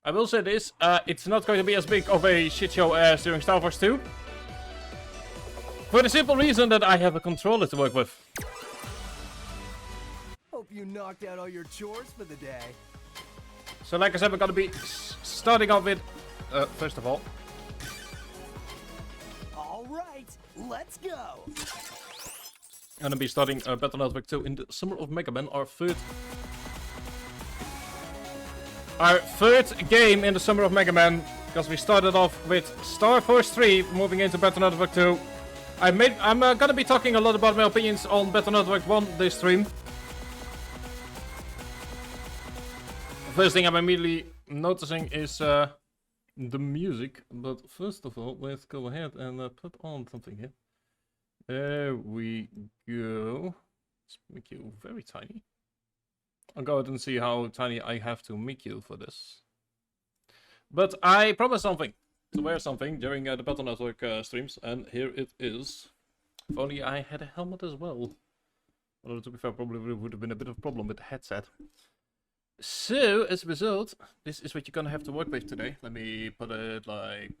I will say this, it's not going to be as big of a shit show as during Star Wars 2. For the simple reason that I have a controller to work with. Hope you knocked out all your chores for the day. So like I said, we're going to be starting off with, first of all. Alright, let's go! I'm going to be starting Battle Network 2 in the Summer of Mega Man, our third game in the Summer of Mega Man, because we started off with Star Force 3, moving into Battle Network 2. I'm gonna be talking a lot about my opinions on Battle Network 1 this stream. First thing I'm immediately noticing is the music, but first of all, let's go ahead and put on something here. There we go. Let's make you very tiny. I'll go ahead and see how tiny I have to make you for this. But I promised something. To wear something during the Battle Network streams. And here it is. If only I had a helmet as well. Although to be fair, probably would have been a bit of a problem with the headset. So, as a result, this is what you're gonna have to work with today. Let me put it like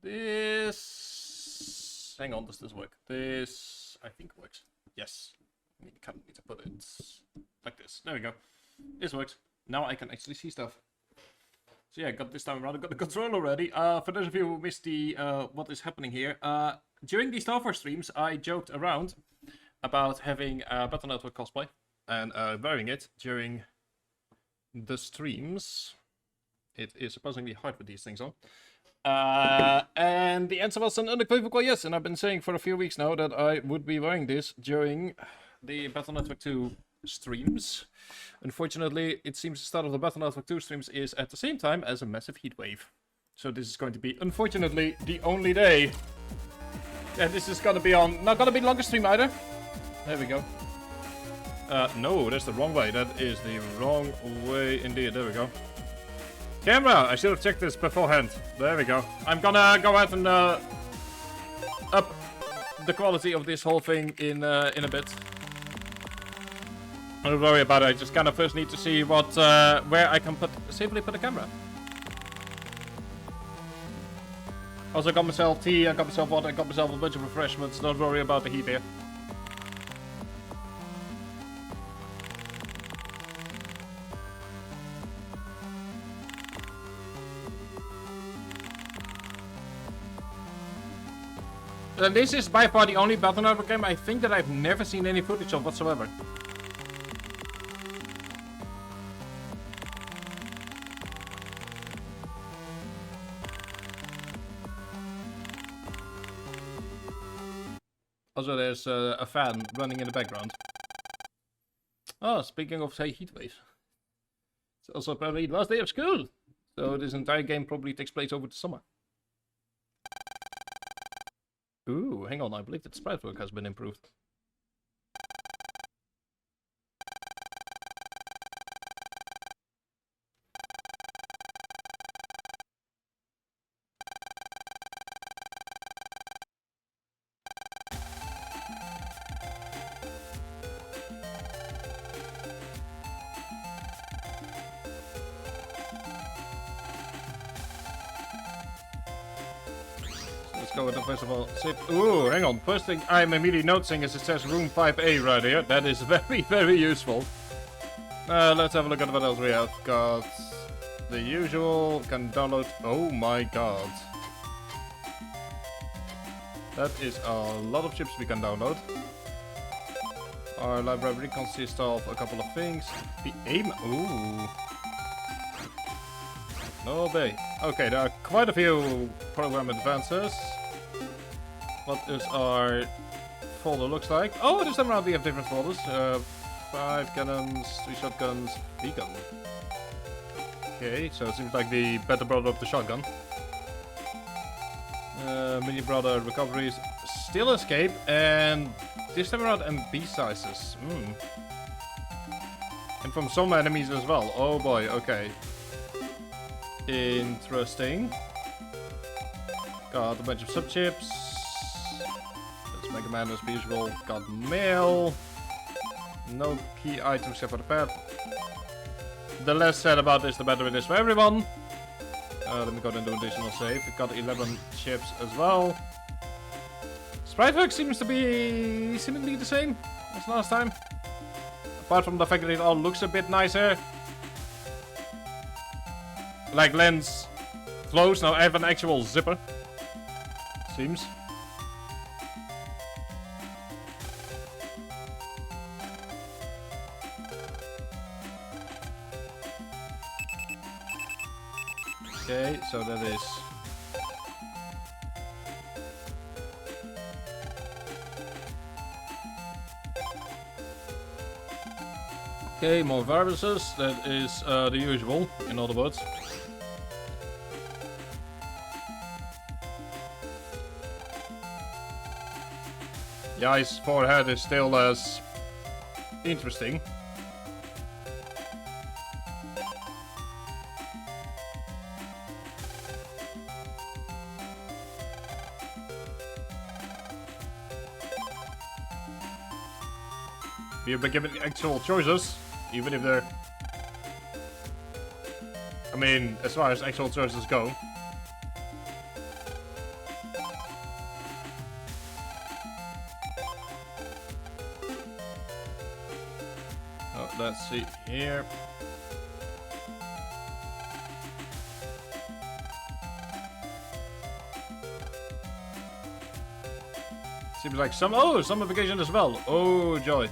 this. Hang on, does this work? This, I think, works. Yes. I kind of need to put it like this. There we go. This works. Now I can actually see stuff. So yeah, got this time around. I got the controller already. For those of you who missed the what is happening here, during the Star Wars streams, I joked around about having Battle Network cosplay and wearing it during the streams. It is surprisingly hard with these things on. And the answer was an unequivocal yes, and I've been saying for a few weeks now that I would be wearing this during the Battle Network 2 streams. Unfortunately, it seems the start of the Battle Network 2 streams is at the same time as a massive heat wave. So this is going to be, unfortunately, the only day. Yeah, this is gonna be on, not gonna be the longest stream either. There we go. No, that's the wrong way. That is the wrong way indeed. There we go. Camera! I should have checked this beforehand. There we go. I'm gonna go ahead and up the quality of this whole thing in a bit. Don't worry about it. I just kind of first need to see what where I can safely put a camera. Also, I got myself tea. I got myself water. I got myself a bunch of refreshments. Don't worry about the heat here. And this is by far the only Battle Network game I think that I've never seen any footage of whatsoever. Also, there's a fan running in the background. Oh, speaking of, say, heat waves. It's also apparently the last day of school. So this entire game probably takes place over the summer. Ooh, hang on, I believe that sprite work has been improved. Go with the first of all, save. Ooh, hang on. First thing I'm immediately noticing is it says room 5A right here. That is very, very useful. Let's have a look at what else we have. Got the usual. Can download. Oh my god. That is a lot of chips we can download. Our library consists of a couple of things. The aim. Ooh. No bay. Okay, there are quite a few program advances. What is our folder looks like? Oh, this time around we have different folders. 5 cannons, 3 shotguns, beacon. Okay, so it seems like the better brother of the shotgun. Mini brother recoveries, still escape, and this time around MB sizes. And from some enemies as well. Oh boy, okay. Interesting. Got a bunch of sub-chips. That's Mega Man as usual. Got mail. No key items except for the pad. The less said about this, the better it is for everyone. Let me go and do additional save. We got 11 chips as well. Sprite work seems to be seemingly the same as last time. Apart from the fact that it all looks a bit nicer. Like lens close, now I have an actual zipper. Seems. Okay, so that is... Okay, more viruses. That is the usual, in other words. Yeah, his forehead is still as interesting. You've been given actual choices, even if they're... I mean, as far as actual choices go. Oh, let's see here. Seems like some... Oh, summification as well. Oh, joy.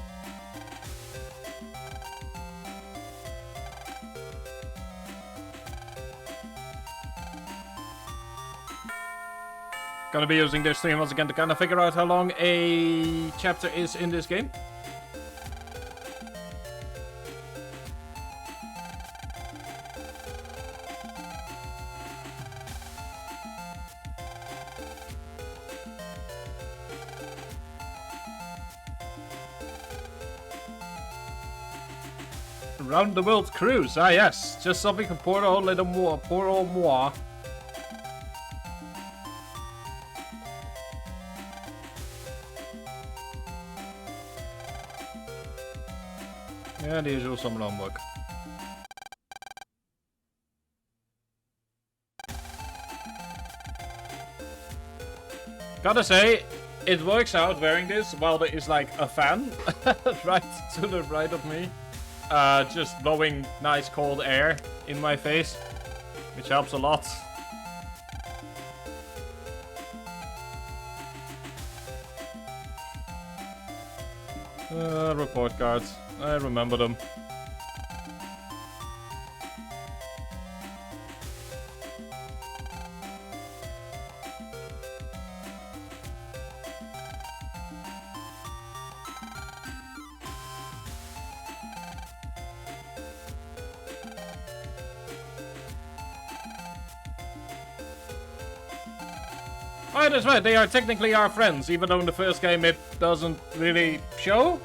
Gonna be using this stream once again to kind of figure out how long a chapter is in this game. Round the world cruise, ah yes, just something for poor old little moi, poor old moi. Yeah, the usual summer homework. Gotta say, it works out wearing this while there is like a fan right to the right of me. Just blowing nice cold air in my face, which helps a lot. Report cards. I remember them. Oh, that's right, they are technically our friends, even though in the first game it doesn't really show.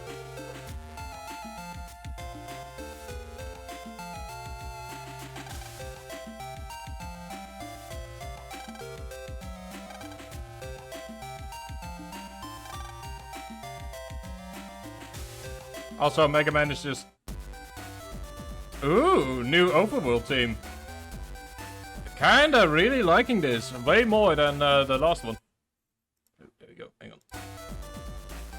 Also, Mega Man is just... Ooh, new overworld team. Kinda really liking this. Way more than the last one. There we go, hang on.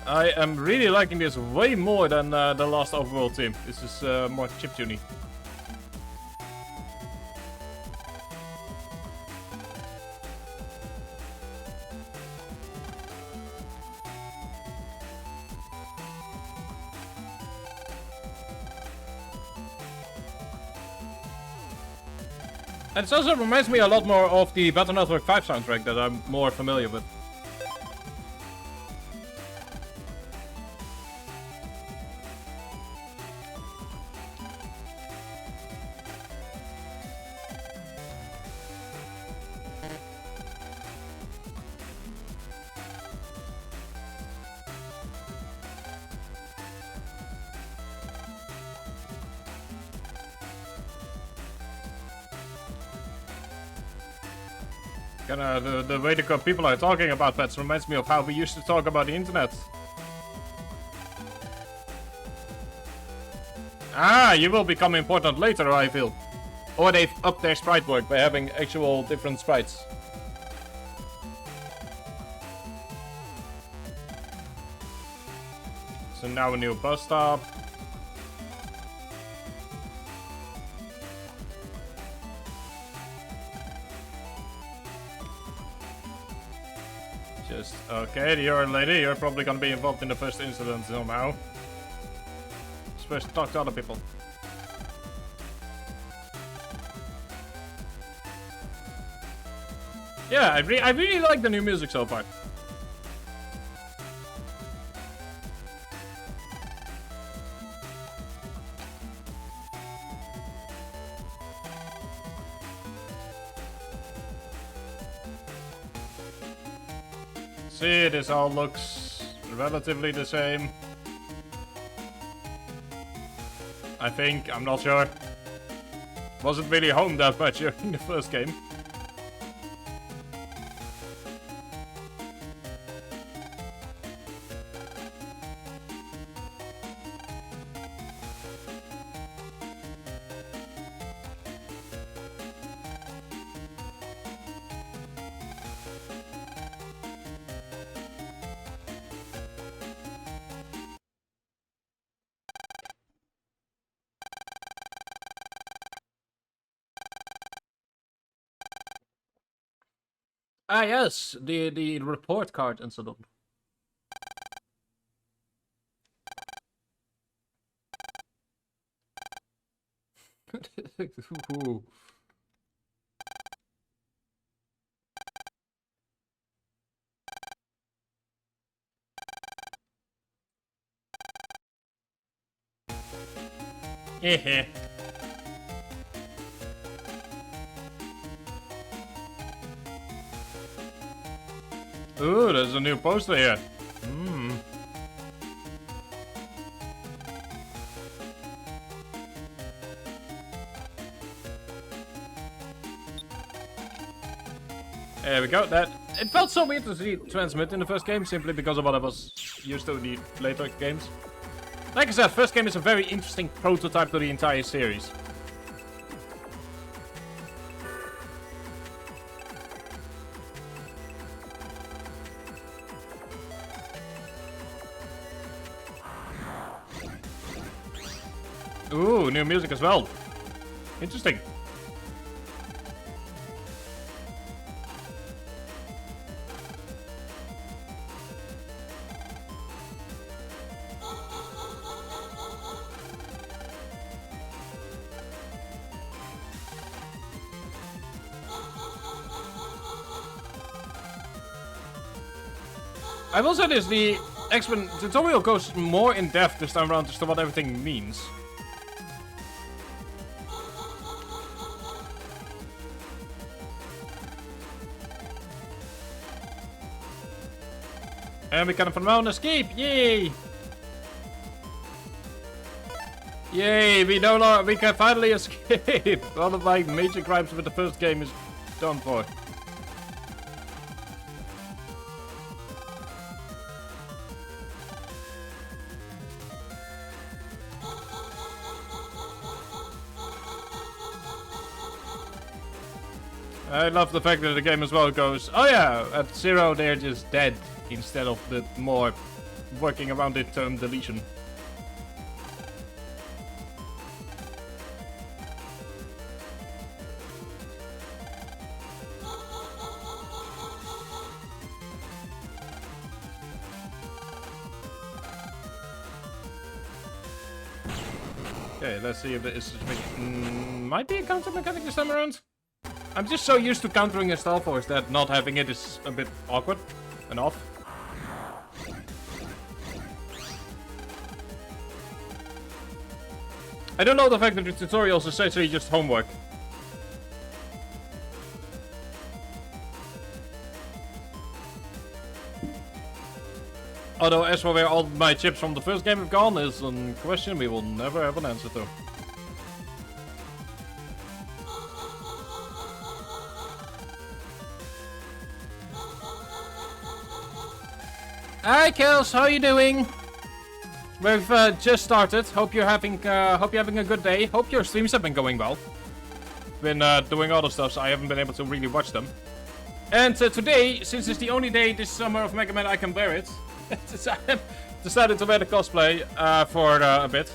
I am really liking this way more than the last overworld team. This is more chiptune-y. And it also reminds me a lot more of the Battle Network 5 soundtrack that I'm more familiar with. The way the people are talking about pets reminds me of how we used to talk about the internet. Ah, you will become important later, I feel. Or they've upped their sprite work by having actual different sprites. So now a new bus stop. Just, okay, you're a lady, you're probably gonna be involved in the first incident somehow. Supposed to talk to other people. Yeah, I really like the new music so far. See, this all looks relatively the same. I think, I'm not sure. Wasn't really home that much during the first game. Ah yes, the report card incident. Ooh. Heh. Ooh, there's a new poster here. Hmm. There we go. That it felt so weird to see it transmit in the first game, simply because of what I was used to in the later games. Like I said, first game is a very interesting prototype to the entire series. Ooh, new music as well. Interesting. I will say this, the X-Men tutorial goes more in depth this time around as to what everything means. And we can from now on escape, yay! Yay, we can finally escape! One of my major gripes with the first game is done for. I love the fact that the game as well goes, oh yeah, at 0 they're just dead, instead of the more working around the term deletion. Okay, let's see if there is might be a counter mechanic this time around. I'm just so used to countering a Star Force that not having it is a bit awkward and off. I don't know the fact that the tutorials are essentially just homework. Although, as for where all my chips from the first game have gone is a question we will never have an answer to. Hi, Kels, how you doing? We've just started. Hope you're having a good day. Hope your streams have been going well. been doing other stuff, so I haven't been able to really watch them. And today, since it's the only day this summer of Mega Man I can wear it, I decided to wear the cosplay for a bit.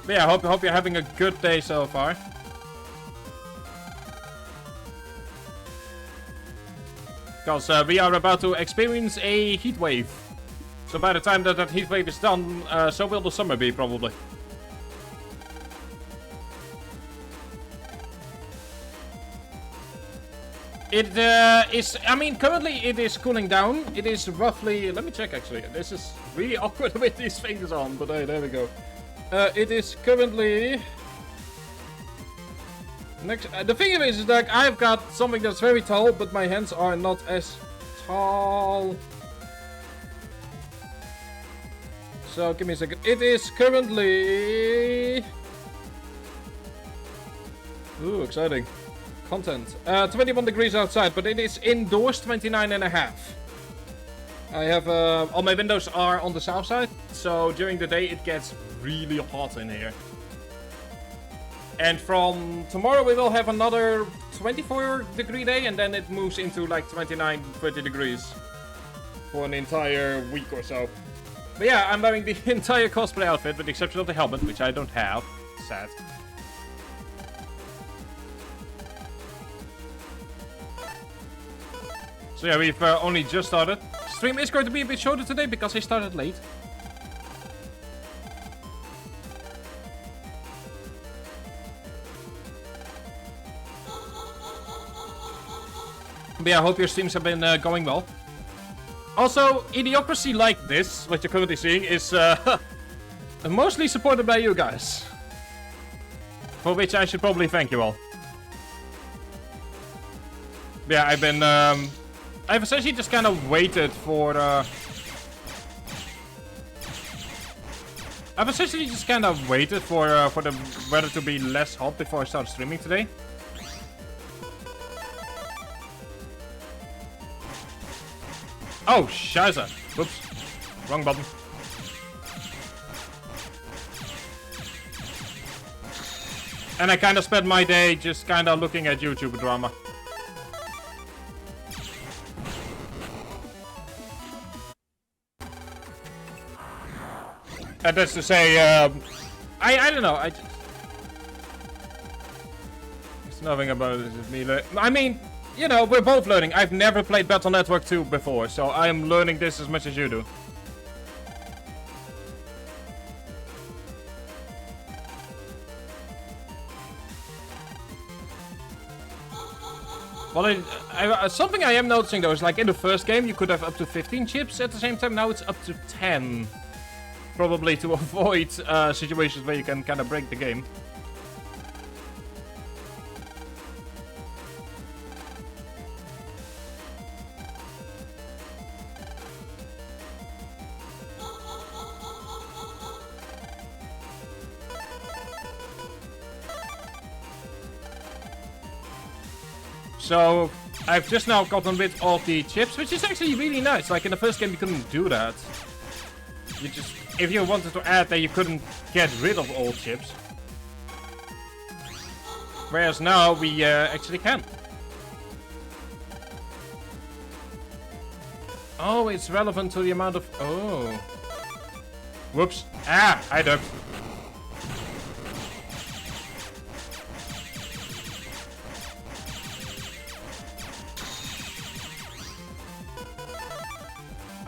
But yeah, hope you're having a good day so far. Because we are about to experience a heat wave. So by the time that heat wave is done, so will the summer be, probably. It is, I mean, currently it is cooling down. It is roughly, let me check actually. This is really awkward with these fingers on, but hey, there we go. It is currently... the thing is that I've got something that's very tall, but my hands are not as tall. So, give me a second. It is currently... Ooh, exciting. Content. 21 degrees outside, but it is indoors 29.5. I have, all my windows are on the south side, so during the day it gets really hot in here. And from tomorrow we will have another 24 degree day, and then it moves into like 29, 30 degrees for an entire week or so. But yeah, I'm wearing the entire cosplay outfit with the exception of the helmet, which I don't have. Sad. So yeah, we've only just started. Stream is going to be a bit shorter today because I started late. But yeah, I hope your streams have been going well. Also, Idiocracy like this, what you're currently seeing, is mostly supported by you guys. For which I should probably thank you all. But yeah, I've essentially just kind of waited for I've essentially just kind of waited for the weather to be less hot before I start streaming today. Oh, scheiße. Whoops. Wrong button. And I kind of spent my day just kind of looking at YouTube drama. And that's to say, I don't know, there's nothing about it with me. I mean, you know, we're both learning. I've never played Battle Network 2 before, so I'm learning this as much as you do. Well, something I am noticing though is like in the first game you could have up to 15 chips at the same time. Now it's up to 10. Probably to avoid situations where you can kind of break the game. So, I've just now gotten rid of the chips, which is actually really nice. Like in the first game you couldn't do that. You just, if you wanted to add that, you couldn't get rid of all chips. Whereas now we actually can. Oh, it's relevant to the amount of... Oh. Whoops. Ah, I ducked.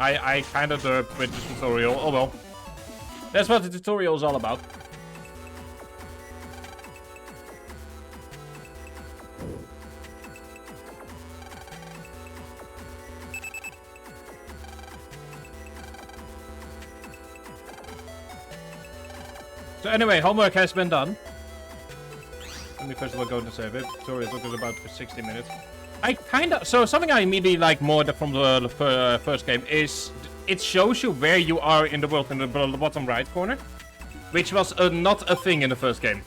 I kind of derped with the tutorial. Oh well. That's what the tutorial is all about. So anyway, homework has been done. Let me first of all go to save it. Tutorial took us about 60 minutes. I kind of... So something I immediately like more from the first game is... It shows you where you are in the world in the bottom right corner. Which was not a thing in the first game.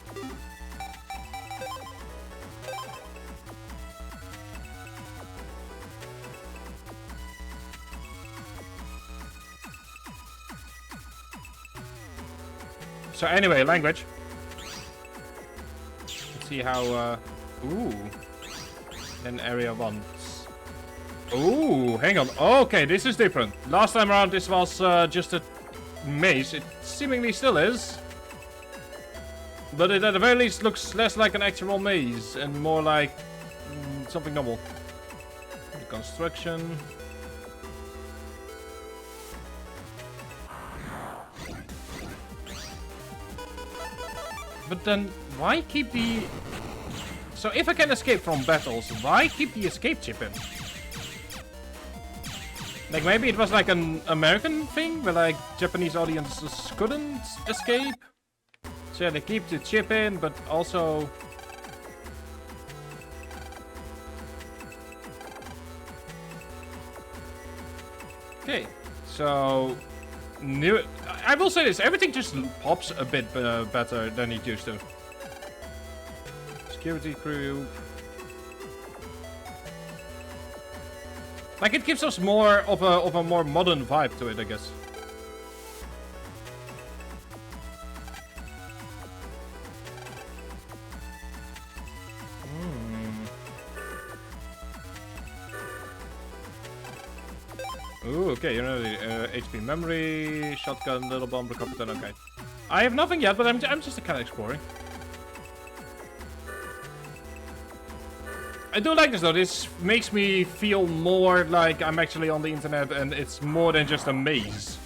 So anyway, language. see how... Ooh. An area 1. Ooh, hang on. Okay, this is different. Last time around, this was just a maze. It seemingly still is. But it at the very least looks less like an actual maze and more like something normal. The construction. But then, why keep the... So if I can escape from battles, why keep the escape chip in? Like, maybe it was like an American thing, where like Japanese audiences couldn't escape. So yeah, they keep the chip in, but also... Okay, so... New... I will say this, everything just pops a bit better than it used to. Security crew... Like, it gives us more of a more modern vibe to it, I guess. Ooh, okay, you know, HP memory, shotgun, little bomb, recover gun, okay. I have nothing yet, but I'm just kind of exploring. I do like this though, this makes me feel more like I'm actually on the internet and it's more than just a maze.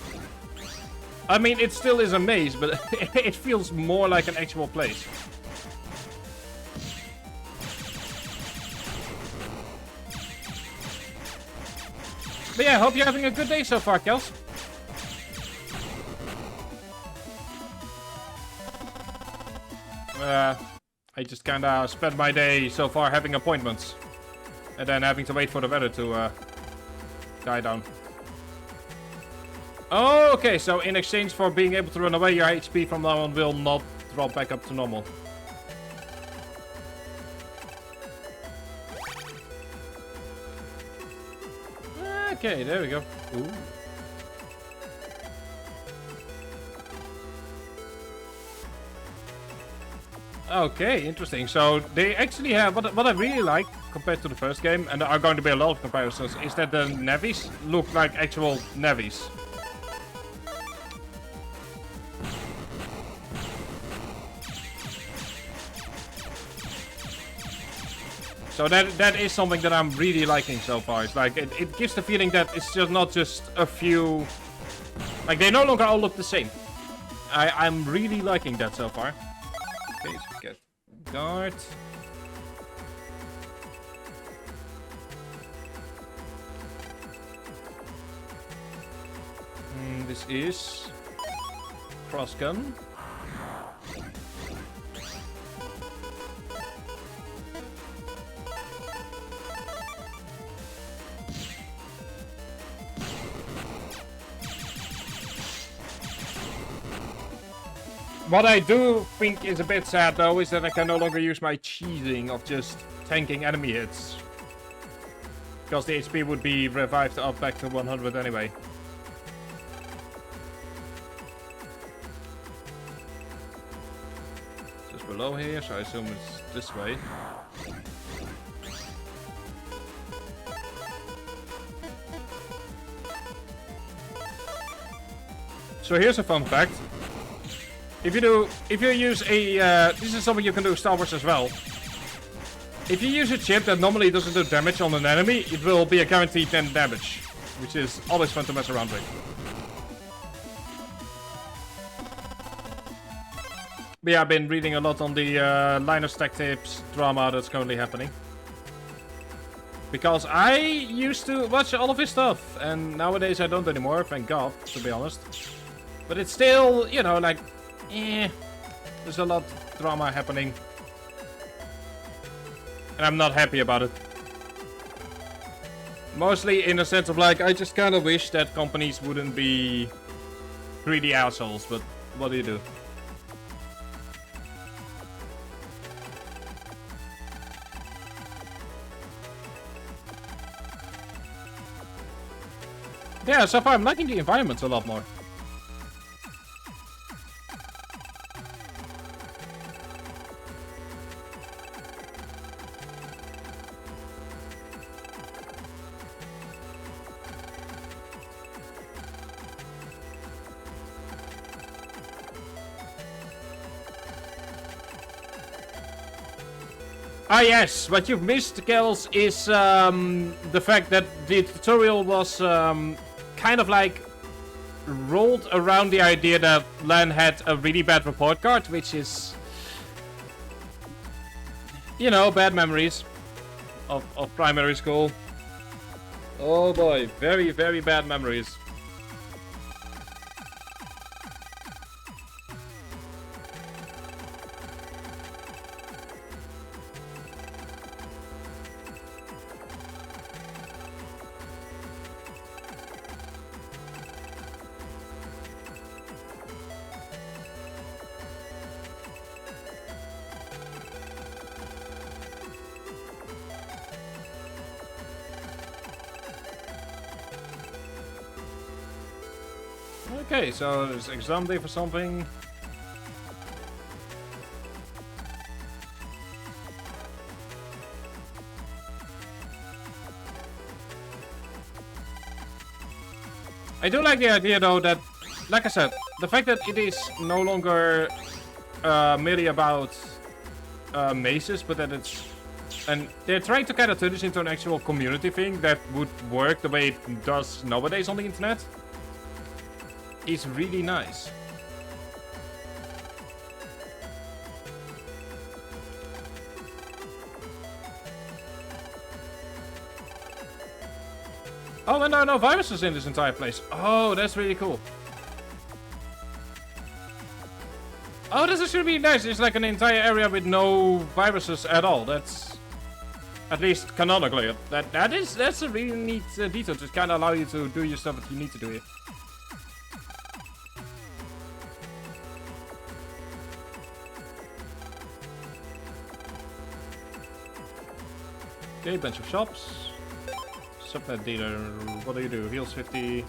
I mean, it still is a maze, but it feels more like an actual place. But yeah, I hope you're having a good day so far, Kels. I just kinda spent my day so far having appointments. And then having to wait for the weather to die down. Oh, okay, so in exchange for being able to run away, your HP from now on will not drop back up to normal. Okay, there we go. Ooh. Okay, interesting. So they actually have what I really like compared to the first game, and there are going to be a lot of comparisons, is that the navies look like actual navies. So that is something that I'm really liking so far. It's like it gives the feeling that it's just not just a few, like they no longer all look the same. I'm really liking that so far. Okay, so get guard. This is cross gun. What I do think is a bit sad though is that I can no longer use my cheesing of just tanking enemy hits. Because the HP would be revived up back to 100 anyway. Just below here, so I assume it's this way. So here's a fun fact. If you use a, this is something you can do with Star Wars as well. If you use a chip that normally doesn't do damage on an enemy, it will be a guaranteed 10 damage. Which is always fun to mess around with. But yeah, I've been reading a lot on the Linus Tech Tips drama that's currently happening. Because I used to watch all of his stuff, and nowadays I don't anymore, thank God, to be honest. But it's still, you know, like... there's a lot of drama happening. And I'm not happy about it. Mostly in a sense of like, I just kind of wish that companies wouldn't be greedy assholes, but what do you do? Yeah, so far I'm liking the environments a lot more. Ah yes, what you've missed, Kels, is the fact that the tutorial was kind of like rolled around the idea that Len had a really bad report card, which is, you know, bad memories of primary school. Oh boy, very, very bad memories. Okay, so there's exam day for something. I do like the idea though that, like I said, the fact that it is no longer merely about mazes, but that it's... And they're trying to kind of turn this into an actual community thing that would work the way it does nowadays on the internet. Is really nice. Oh, and there are no viruses in this entire place. Oh, that's really cool. Oh, this is really nice. It's like an entire area with no viruses at all. That's at least canonically. That's a really neat detail to kind of allow you to do your stuff that you need to do here. Okay, bunch of shops. Subnet dealer, what do? Heals 50.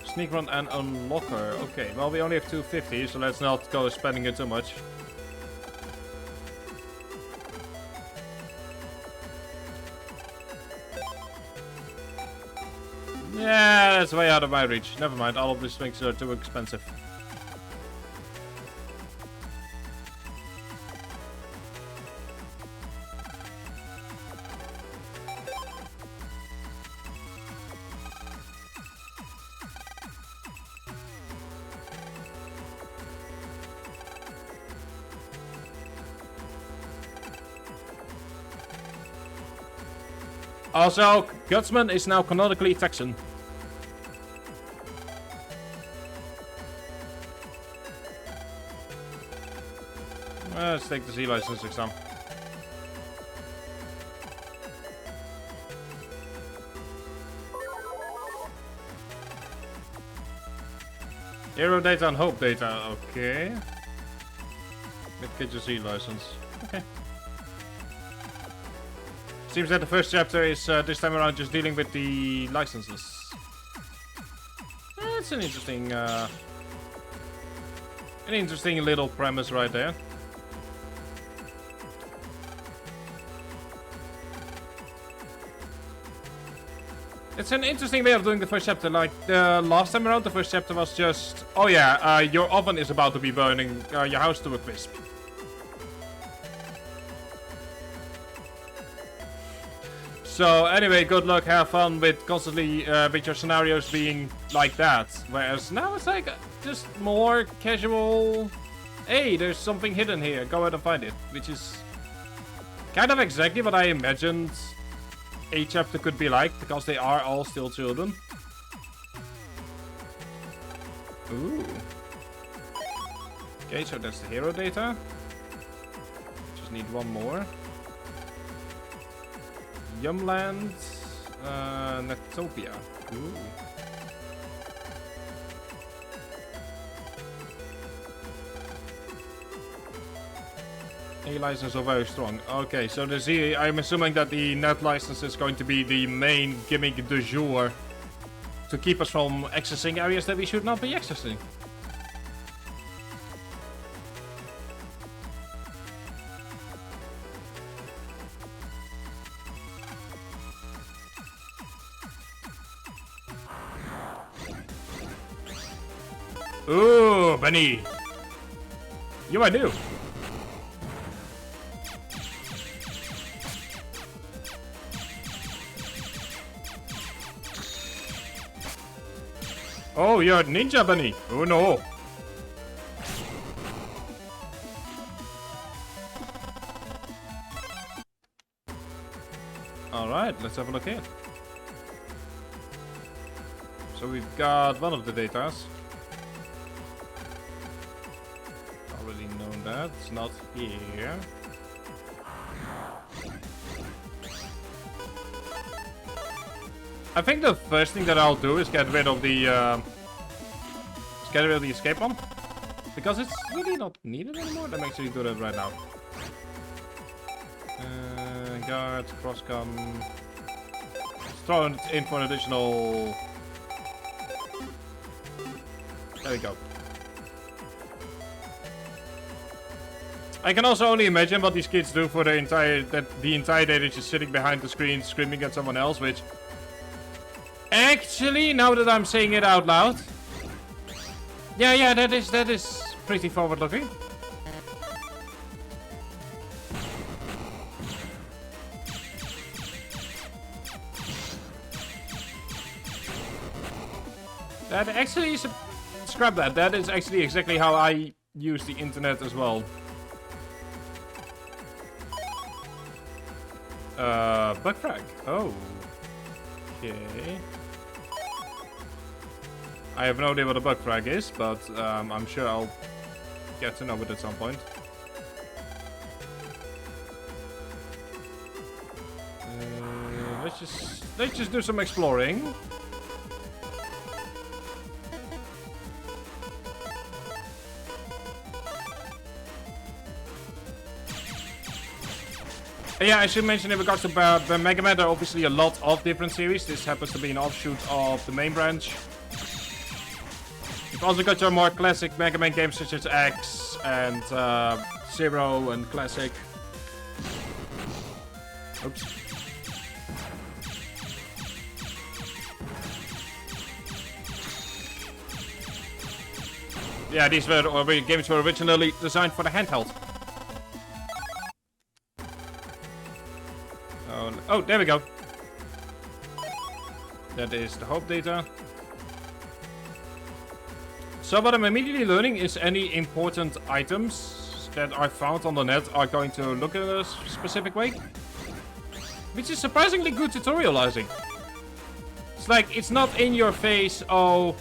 Sneak run and unlocker. Okay, well we only have 250, so let's not go spending it too much. Yeah, that's way out of my reach. Never mind, all of these things are too expensive. Also, Gutsman is now canonically Texan. Let's take the Z license exam. Hero data and hope data, okay. Let's get your Z license. Okay. Seems that the first chapter is this time around just dealing with the licenses. That's an interesting little premise right there. It's an interesting way of doing the first chapter. Like the last time around, the first chapter was just, oh yeah, your oven is about to be burning your house to a crisp. So anyway, good luck, have fun with constantly with your scenarios being like that. Whereas now it's like just more casual. Hey, there's something hidden here. Go ahead and find it, which is kind of exactly what I imagined a chapter could be like, because they are all still children. Ooh. Okay, so that's the hero data. Just need one more. Yumland, Netopia. Ooh. A license are very strong. Okay, so the Z, I'm assuming that the net license is going to be the main gimmick du jour to keep us from accessing areas that we should not be accessing. Ooh, Benny! You I do. Oh, you're a ninja bunny. Oh no. Alright, let's have a look here. So we've got one of the datas. Already known that. It's not here. I think the first thing that I'll do is get rid of the escape one. Because it's really not needed anymore. Let me actually do that right now. Guard, crosscom. Let's throw it in for an additional. There we go. I can also only imagine what these kids do for the entire day. They're just sitting behind the screen screaming at someone else, which actually, now that I'm saying it out loud, yeah, that is pretty forward looking. That actually is scrap that. That is actually exactly how I use the internet as well. Bug frag. Oh. Okay. I have no idea what a bug frag is, but I'm sure I'll get to know it at some point. Let's just do some exploring. Yeah, I should mention in regards to Mega Man, there are obviously a lot of different series. This happens to be an offshoot of the main branch. You've also got your more classic Mega Man games such as X and Zero and Classic. Oops. Yeah, these games were originally designed for the handheld. Oh, there we go. That is the hope data. So what I'm immediately learning is any important items that I found on the net are going to look in a specific way. Which is surprisingly good tutorializing. It's like, it's not in your face, oh...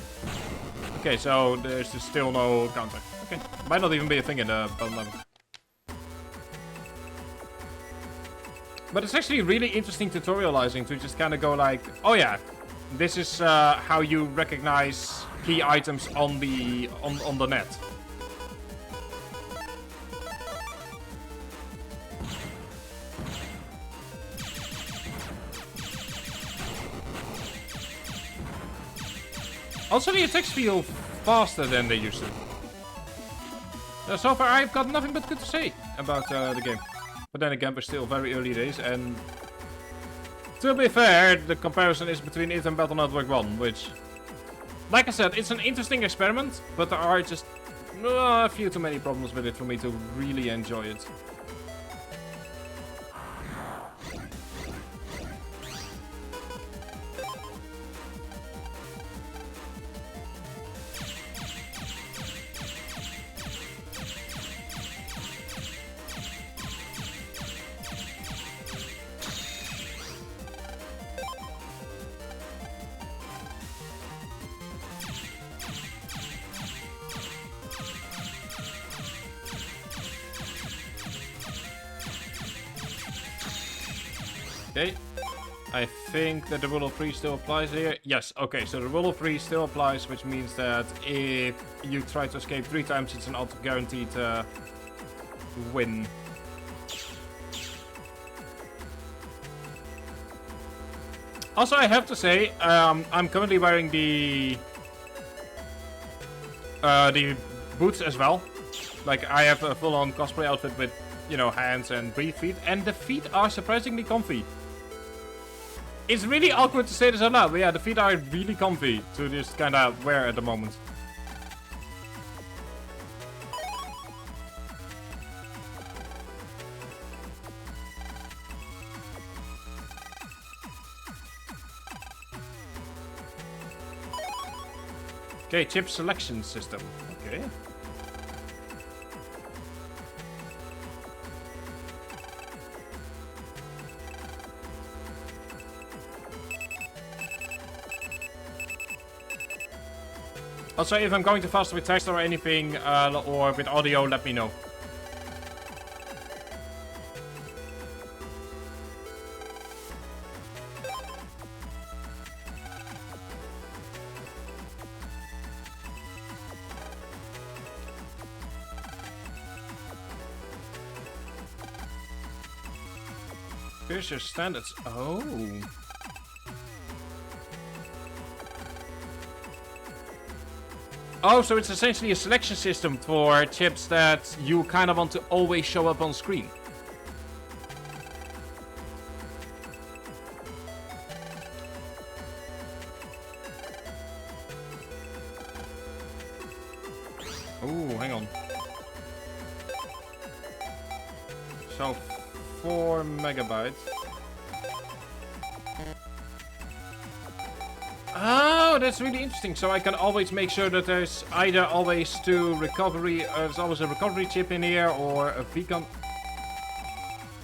Okay, so there's still no counter. Okay, might not even be a thing in the bottom level. But it's actually really interesting tutorializing to just kind of go like, oh yeah, this is how you recognize key items on the net. Also, the attacks feel faster than they used to. So far, I've got nothing but good to say about the game. But then again, we're still very early days, and to be fair, the comparison is between it and Battle Network 1, which, like I said, it's an interesting experiment, but there are just a few too many problems with it for me to really enjoy it. Okay, I think that the rule of 3 still applies here. Yes, okay, so the rule of 3 still applies, which means that if you try to escape 3 times, it's an auto guaranteed win. Also, I have to say, I'm currently wearing the boots as well. Like, I have a full-on cosplay outfit with, you know, hands and brief feet, and the feet are surprisingly comfy. It's really awkward to say this out loud, but yeah, the feet are really comfy to just kind of wear at the moment. Okay, chip selection system. Okay. Also, if I'm going too fast with text or anything, or with audio, let me know. Here's your standards. Oh. Oh, so it's essentially a selection system for chips that you kind of want to always show up on screen. Oh, hang on. So, 4 megabytes. Oh, that's really interesting. So I can always make sure that there's either always there's always a recovery chip in here or a beacon.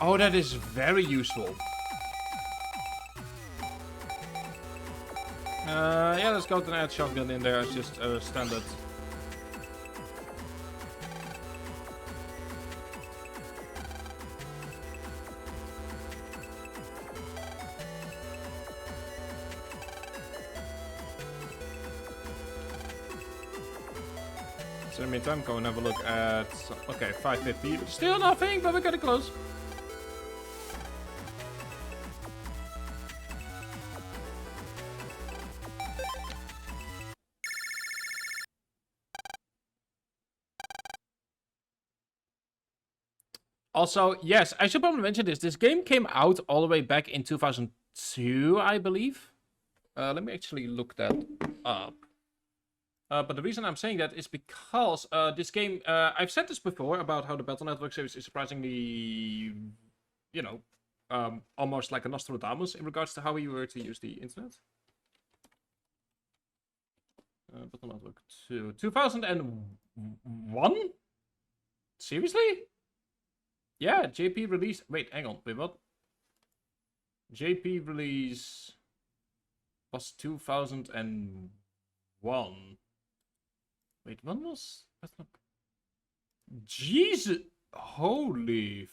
Oh, that is very useful. Yeah, let's go to an add shotgun in there as just a standard. So in the meantime, go and have a look at... Okay, 550. Still nothing, but we're getting close. Also, yes, I should probably mention this. This game came out all the way back in 2002, I believe. Let me actually look that up. But the reason I'm saying that is because this game... I've said this before about how the Battle Network series is surprisingly... You know, almost like a Nostradamus in regards to how we were to use the internet. Battle Network 2. 2001? Seriously? Yeah, JP release... Wait, hang on. Wait, what? JP release... was 2001. Wait, when was... Jesus! Holy...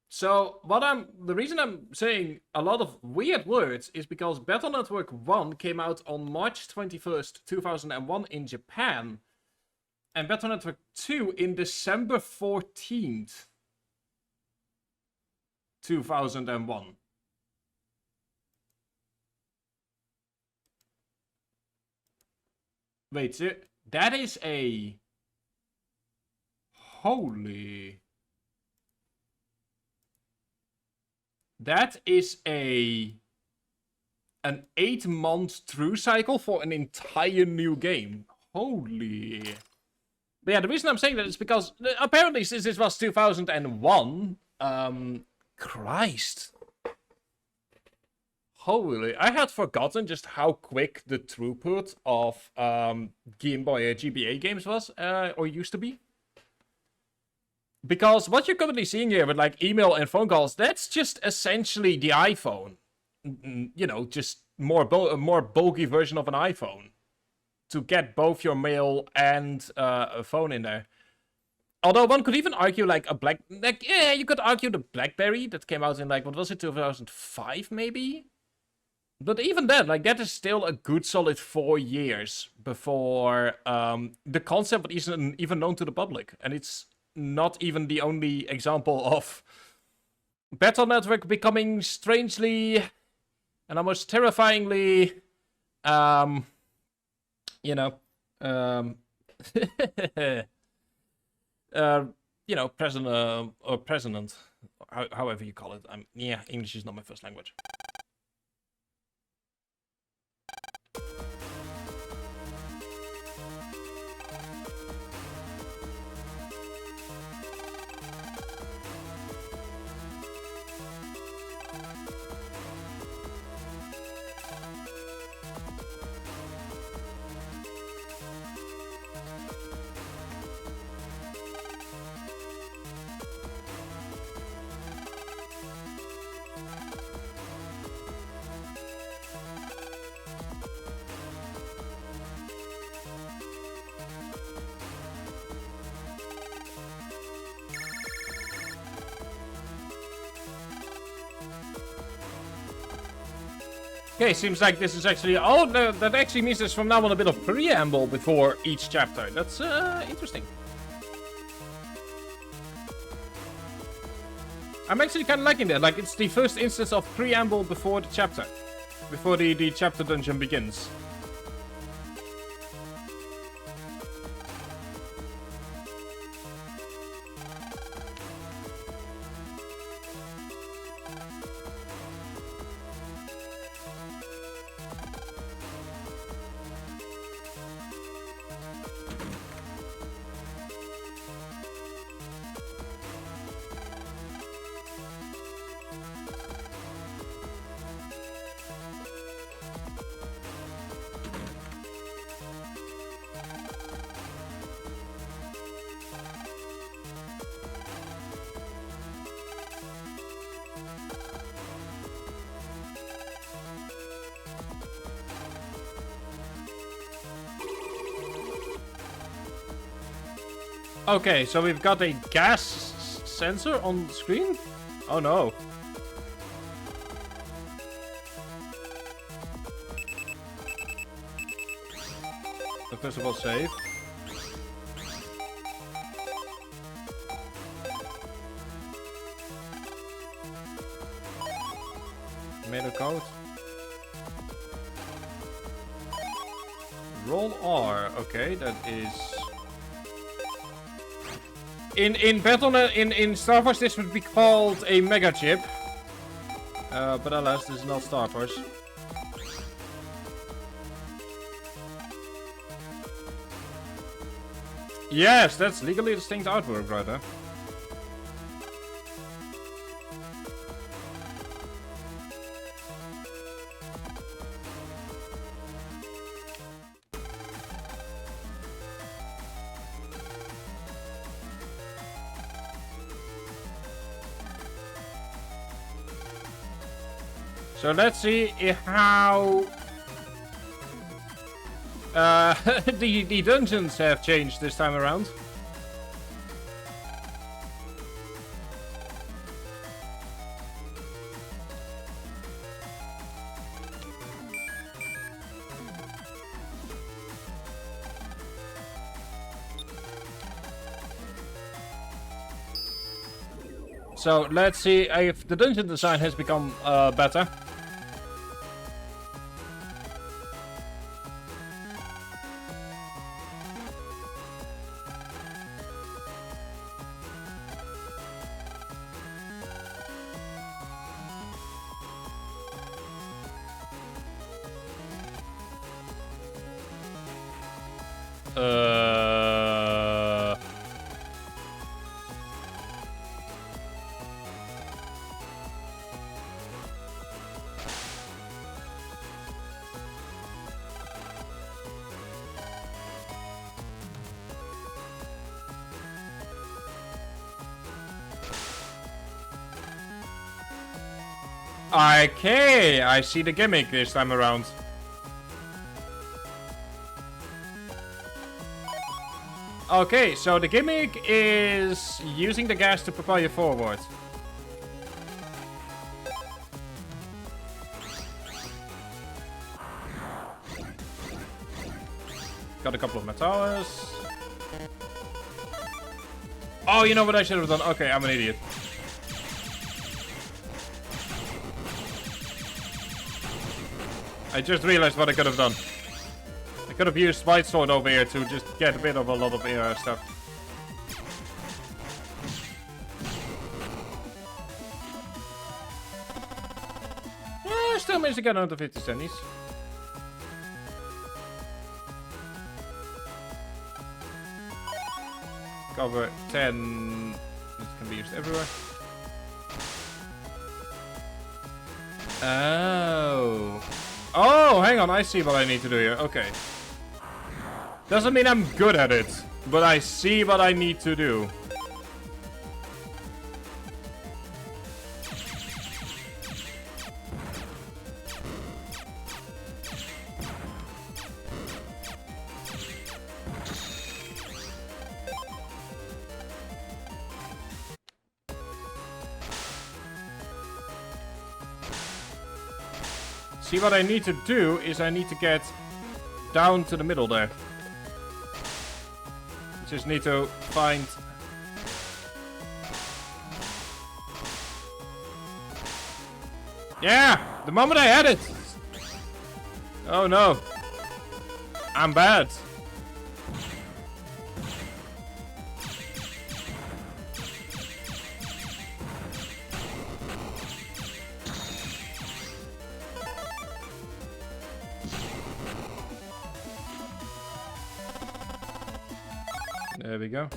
So, the reason I'm saying a lot of weird words is because Battle Network 1 came out on March 21st, 2001 in Japan. And Battle Network 2 in December 14th, 2001. Wait, that is a... Holy... That is an 8-month true cycle for an entire new game. Holy... But yeah, the reason I'm saying that is because apparently since this was 2001, Christ. Holy, I had forgotten just how quick the throughput of Game Boy GBA games was, or used to be. Because what you're currently seeing here with like email and phone calls, that's just essentially the iPhone. You know, just a more bulky version of an iPhone. To get both your mail and a phone in there. Although one could even argue like yeah, you could argue the BlackBerry that came out in like, what was it, 2005 maybe? But even then, like that is still a good solid 4 years before the concept was even known to the public. And it's not even the only example of Battle Network becoming strangely and almost terrifyingly, you know, you know, president or president, however you call it. Yeah, English is not my first language. Okay, seems like this is actually... Oh, that actually means there's from now on a bit of preamble before each chapter. That's interesting. I'm actually kind of liking that. Like, it's the first instance of preamble before the chapter. Before the chapter dungeon begins. Okay, so we've got a gas sensor on the screen? Oh no. So first of all, save. Tomato code. Roll R. Okay, that is... In Battle.net, in Star Wars, this would be called a Mega Chip. But alas, this is not Star Wars. Yes, that's legally distinct artwork, brother. So let's see how the dungeons have changed this time around. So let's see if the dungeon design has become better. Okay, I see the gimmick this time around. Okay, so the gimmick is using the gas to propel you forward. Got a couple of metals. Oh, you know what I should have done? Okay, I'm an idiot. I just realized what I could have done. I could have used White Sword over here to just get rid of a lot of stuff. Yeah, I still managed to get under 50 centis. Cover 10. This can be used everywhere. Oh. Oh, hang on. I see what I need to do here. Okay. Doesn't mean I'm good at it, but I see what I need to do. See, what I need to do is I need to get down to the middle there. Just need to find... Yeah! The moment I had it! Oh no. I'm bad. There we go.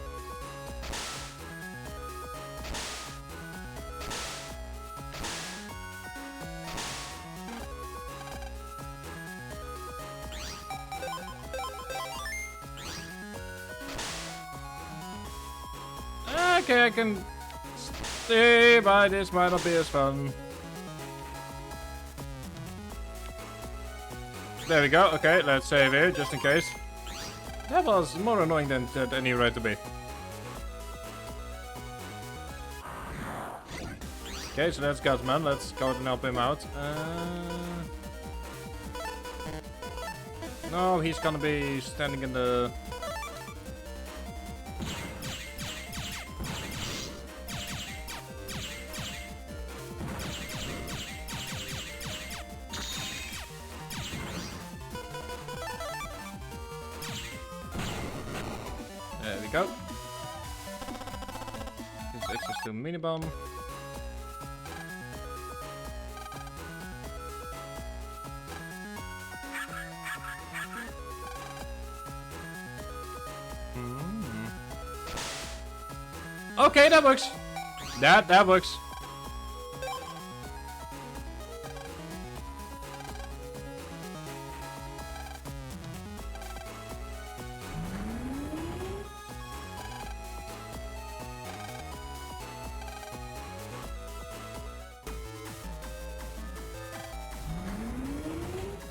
Okay, I can stay by this, might not be as fun. There we go. Okay, let's save here, just in case. That was more annoying than any right to be. Okay, so that's Gutsman. Let's go and help him out. No, he's gonna be standing in the... There we go. Gives access to mini bomb. Okay, that works. That works.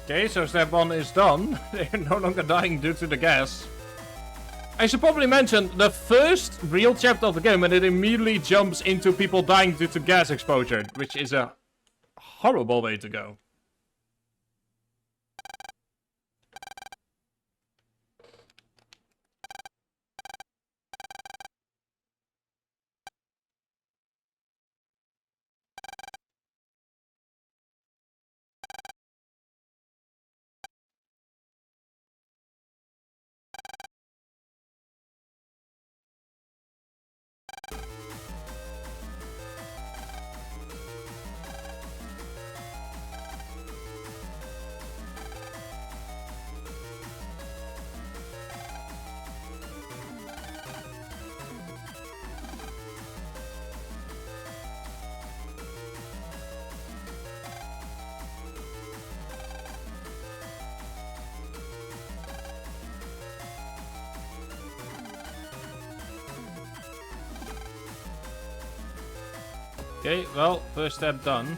Okay, so step 1 is done. They're no longer dying due to the gas. I should probably mention the first real chapter of the game, and it immediately jumps into people dying due to gas exposure, which is a horrible way to go. Okay, well, first step done.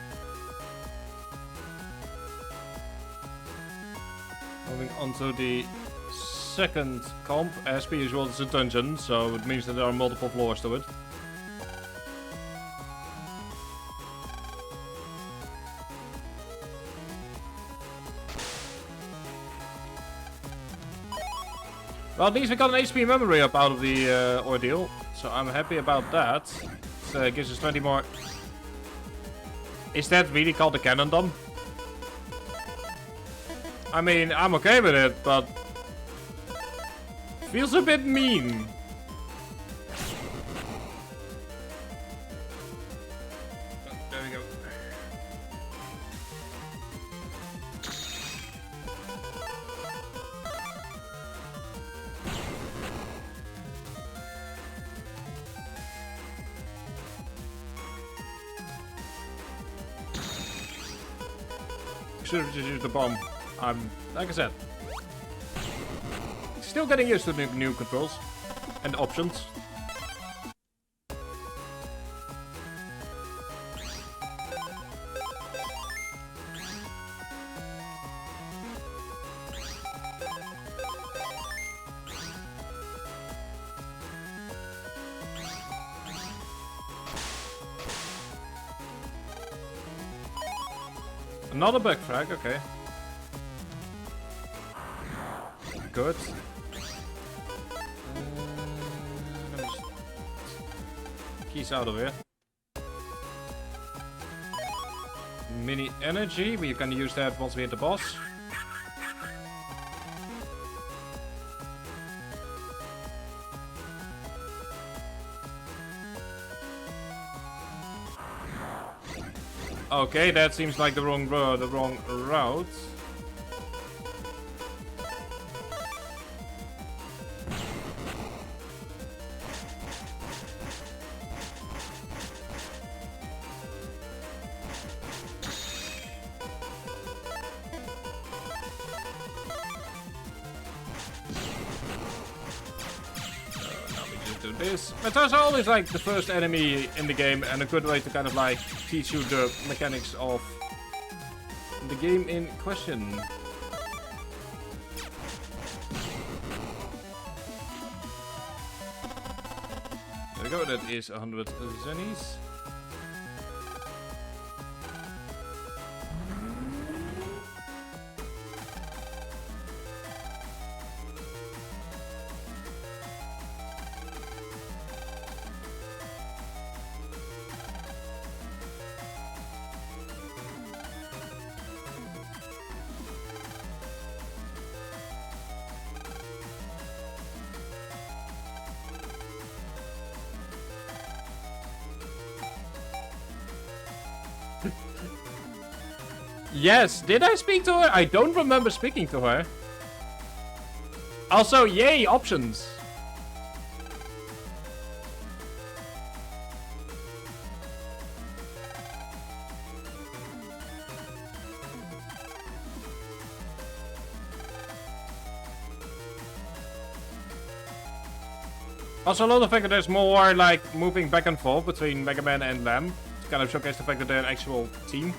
Moving on to the second comp. As per usual, it's a dungeon, so it means that there are multiple floors to it. Well, at least we got an HP memory up out of the ordeal, so I'm happy about that. It gives us 20 more. Is that really called a cannon dump? I mean, I'm okay with it, but feels a bit mean. There we go. Should have just used the bomb. Like I said, still getting used to the new controls and options. Another bug frag, okay. Good. Keys out of here. Mini energy, we can use that once we hit the boss. Okay, that seems like the wrong route. This. But those are always like the first enemy in the game and a good way to kind of like teach you the mechanics of the game in question. There we go, that is 100 zennies. Yes, did I speak to her? I don't remember speaking to her. Also, yay, options. Also, I love the fact that there's more like moving back and forth between Mega Man and Lamb to kind of showcase the fact that they're an actual team.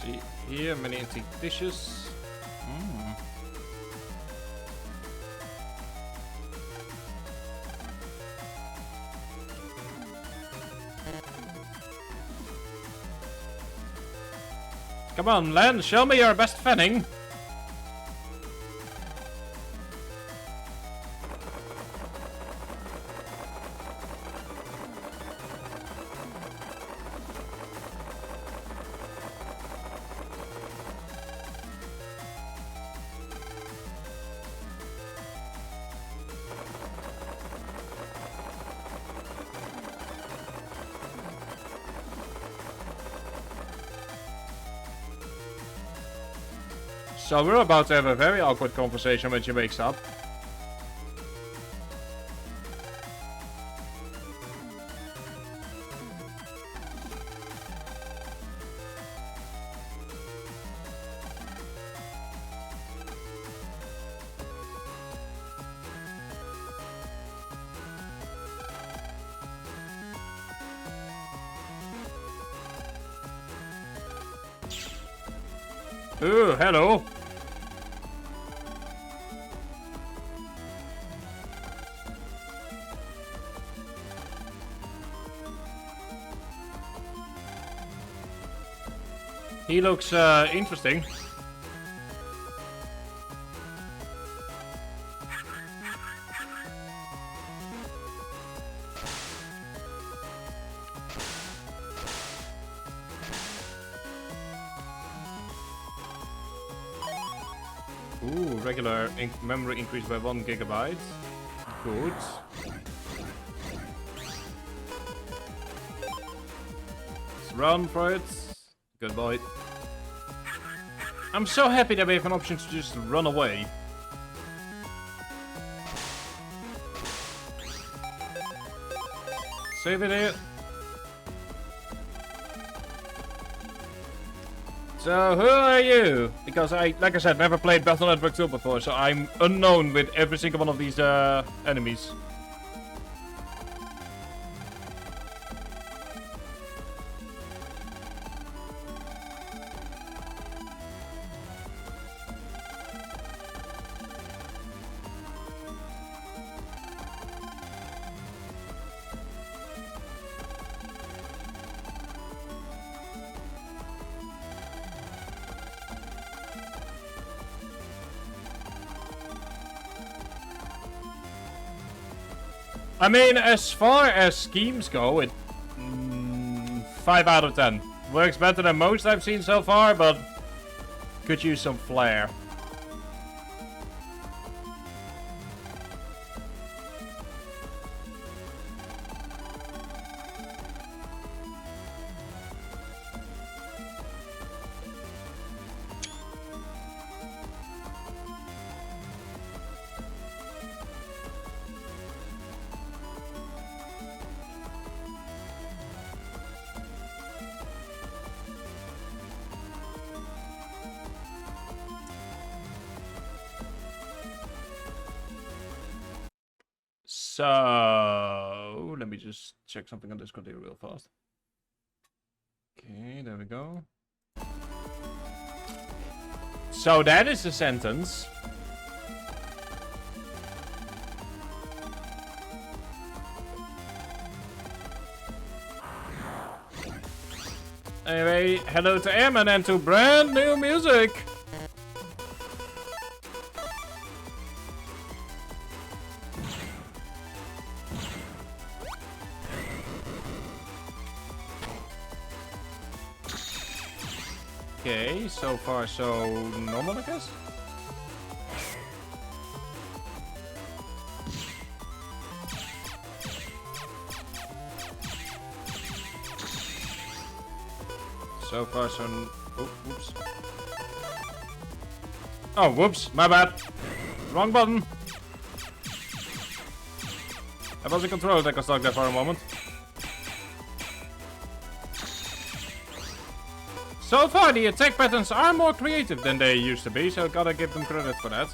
See here, many antique dishes. Come on, Len, show me your best fanning. So we're about to have a very awkward conversation when she wakes up. Ooh, hello. He looks interesting. Ooh, regular memory increased by 1 gigabyte. Good. Let's run for it. Good boy. I'm so happy that we have an option to just run away. Save it here. So, who are you? Because like I said, never played Battle Network 2 before, so I'm unknown with every single one of these enemies. I mean, as far as schemes go, it 5 out of 10. Works better than most I've seen so far, but could use some flair. So, let me just check something on Discord here real fast. Okay, there we go. So that is the sentence. Anyway, hello to Eamon and to brand new music. Okay, so far so normal, I guess. So far so... Oh, whoops. Oh, whoops, my bad. Wrong button. I was in control, I got stuck there for a moment. So far, the attack patterns are more creative than they used to be, so gotta give them credit for that.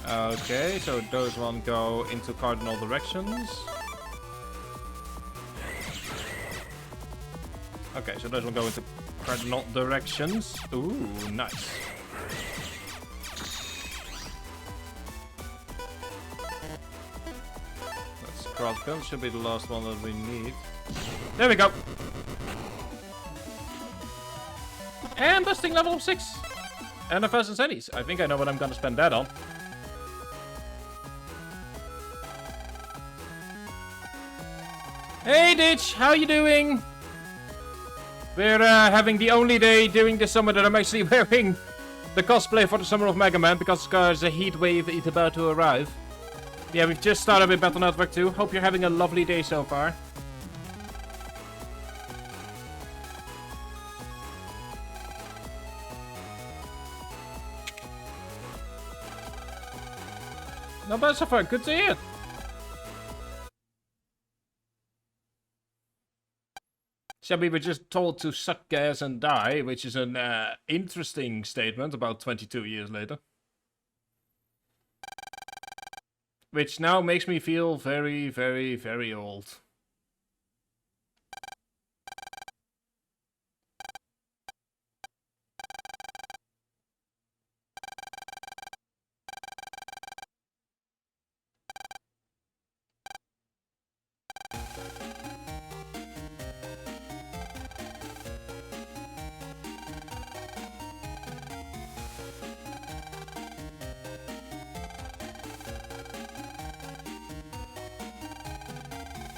Okay, so those one go into cardinal directions. Okay, so those will go into cardinal directions. Ooh, nice. Crossgun should be the last one that we need. There we go. And busting level 6. And a thousand cennies. I think I know what I'm gonna spend that on. Hey Ditch, how you doing? We're having the only day during the summer that I'm actually wearing the cosplay for the Summer of Mega Man because there's a heat wave is about to arrive. Yeah, we've just started with Battle Network 2. Hope you're having a lovely day so far. Not bad so far. Good to hear. So we were just told to suck gas and die, which is an interesting statement about 22 years later. Which now makes me feel very, very, very old.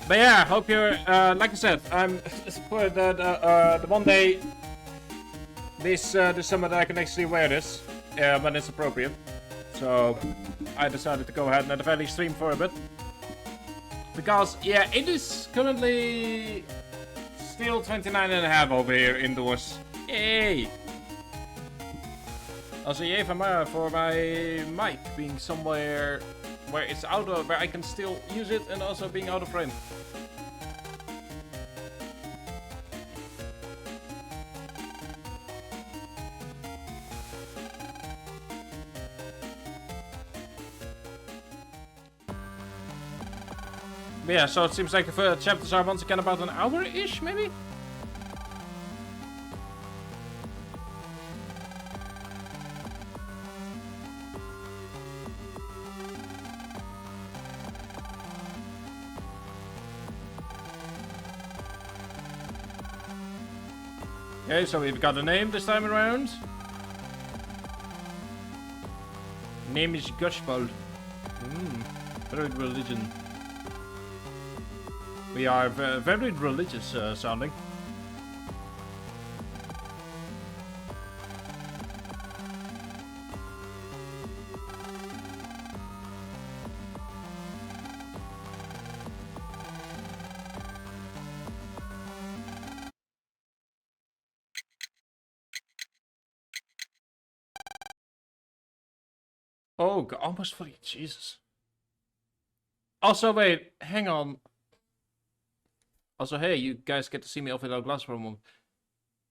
But yeah, hope you're, like I said, I'm for the one day this summer that I can actually wear this when it's appropriate. So I decided to go ahead and at the very least stream for a bit. Because, yeah, it is currently still 29.5 over here indoors. Yay! Also, yay for my mic being somewhere where it's out of, where I can still use it and also being out of frame. But yeah, so it seems like the first chapters are once again about an hour-ish, maybe? Okay, so we've got a name this time around. Name is Gushbald. Very religion. We are very religious sounding. Oh, almost 40. Jesus. Also, wait, hang on. Also, hey, you guys get to see me off without glasses for a moment.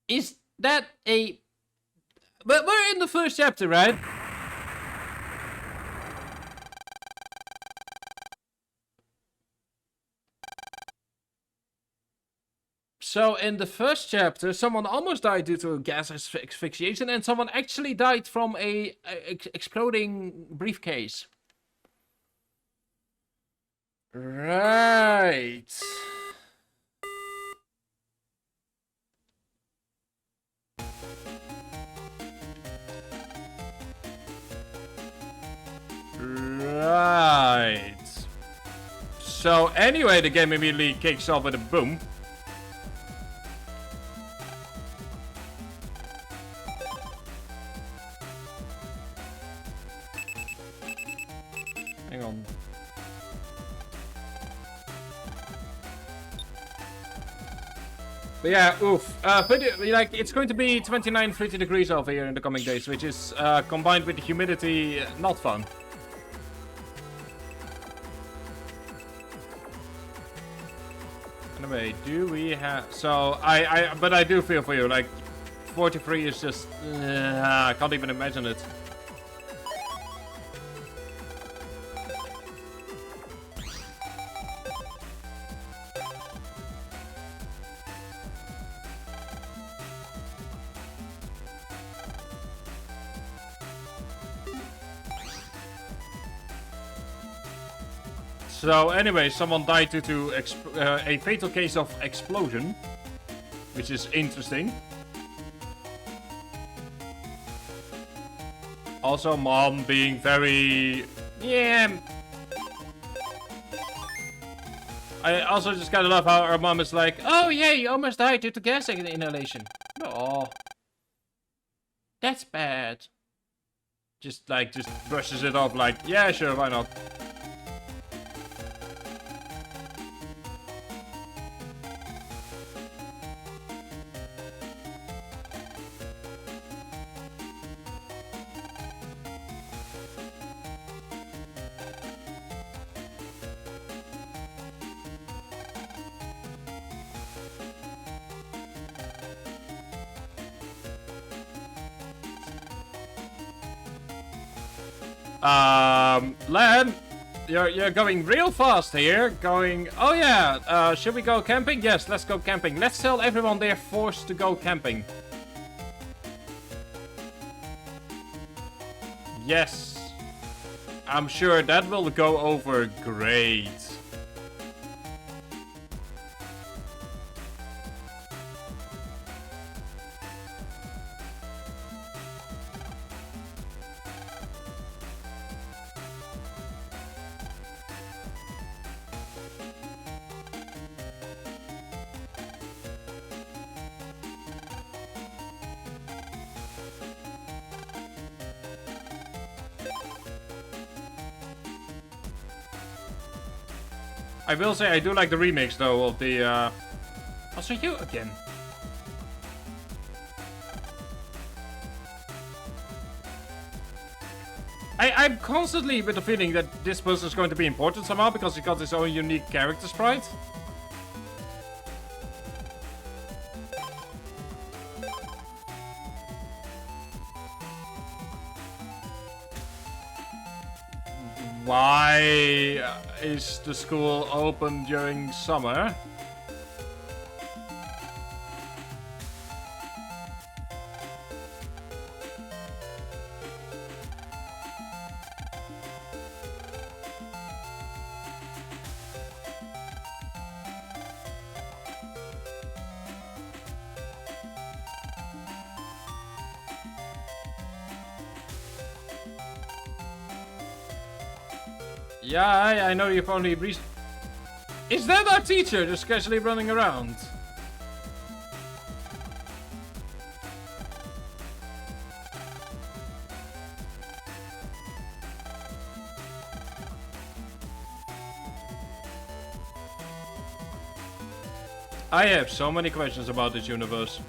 Is that a... But we're in the first chapter, right? So, in the first chapter, someone almost died due to gas asphyxiation, and someone actually died from a exploding briefcase. Right. Right. So anyway, the game immediately kicks off with a boom. Hang on. But yeah, oof. Like, it's going to be 29, 30 degrees over here in the coming days, which is combined with the humidity, not fun. Anyway, do we have... So, but I do feel for you, like, 43 is just... I can't even imagine it. So anyway, someone died due to a fatal case of explosion, which is interesting. Also, Mom being very... Yeah. I also just kind of love how our mom is like, oh yeah, you almost died due to gas inhalation. Oh. That's bad. Just brushes it off like, yeah, sure, why not? Len, you're going real fast here. Going, oh yeah, should we go camping? Yes, let's go camping. Let's tell everyone they're forced to go camping. Yes. I'm sure that will go over great. I will say I do like the remix though of the also you again. I'm constantly with the feeling that this person is going to be important somehow because he got his own unique character sprite. Why is the school open during summer? Yeah, I know you've only reached... Is that our teacher just casually running around? I have so many questions about this universe.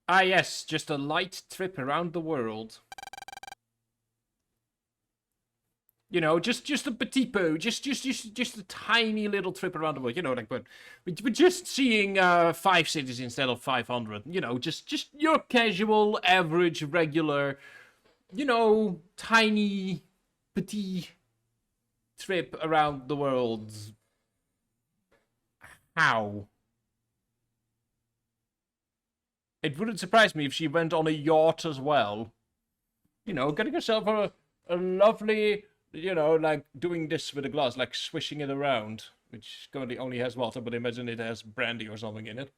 Ah yes, just a light trip around the world. You know, just a petit peu, just a tiny little trip around the world. You know, like we're just seeing 5 cities instead of 500. You know, just your casual, average, regular, you know, tiny, petit trip around the world. How? It wouldn't surprise me if she went on a yacht as well. You know, getting herself a lovely, you know, like doing this with a glass, like swishing it around, which currently only has water, but imagine it has brandy or something in it.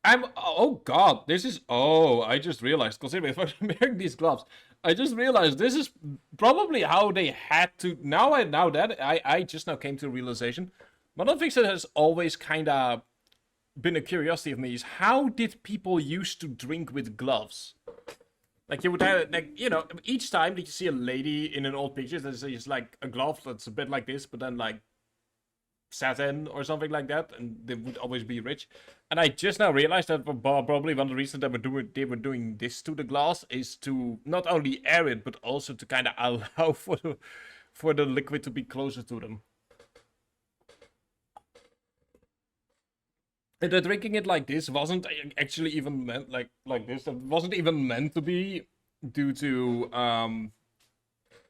Oh god, this is, I just realized, considering if I'm wearing these gloves, I just realized this is probably how they had to, now that I just now came to the realization. One of the things that has always kind of been a curiosity of me is how did people used to drink with gloves? Like you would have, like, you know, each time that you see a lady in an old picture, there's like a glove that's a bit like this, but then like satin or something like that, and they would always be rich. And I just now realized that probably one of the reasons they were doing this to the glass is to not only air it, but also to kind of allow for the liquid to be closer to them. And the drinking it like this wasn't actually even meant like this. It wasn't even meant to be due to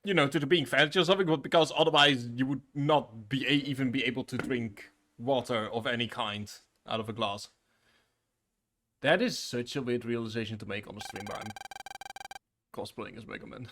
you know, to the being fancy or something, but because otherwise you would not be even be able to drink water of any kind out of a glass. That is such a weird realization to make on a stream where I'm cosplaying as Mega Man.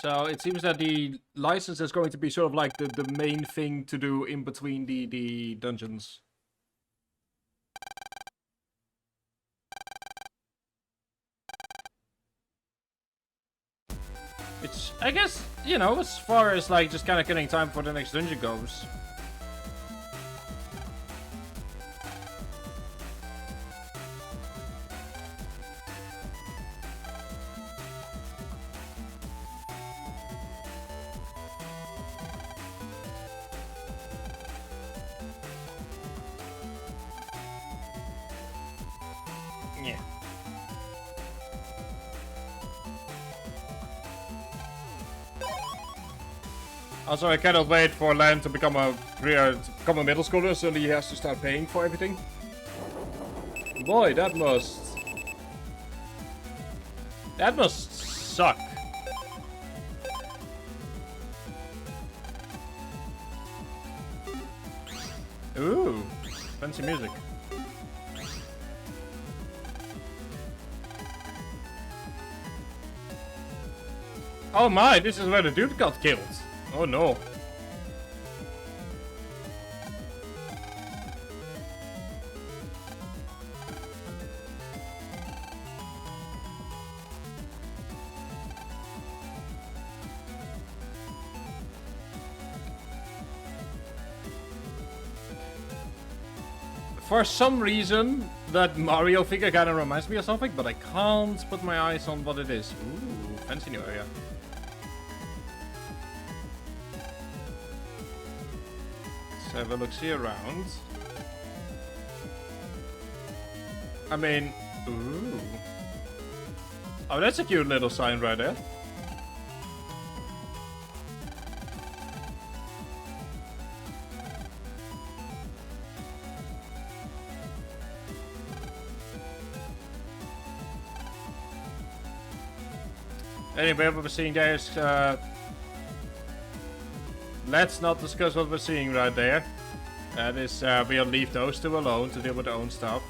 So it seems that the license is going to be sort of like the main thing to do in between the dungeons. It's, I guess, you know, as far as like just kind of getting time for the next dungeon goes. Yeah. Also, I cannot wait for Lan to become a middle schooler, so he has to start paying for everything. Boy, that must suck. Ooh, fancy music. Oh my, this is where the dude got killed. Oh no. For some reason, that Mario figure kind of reminds me of something, but I can't put my eyes on what it is. Ooh, fancy new area. Let's have a look-see around. I mean, ooh. Oh, that's a cute little sign right there. Anyway, what we're seeing there is, let's not discuss what we're seeing right there. That is, we'll leave those two alone to deal with their own stuff.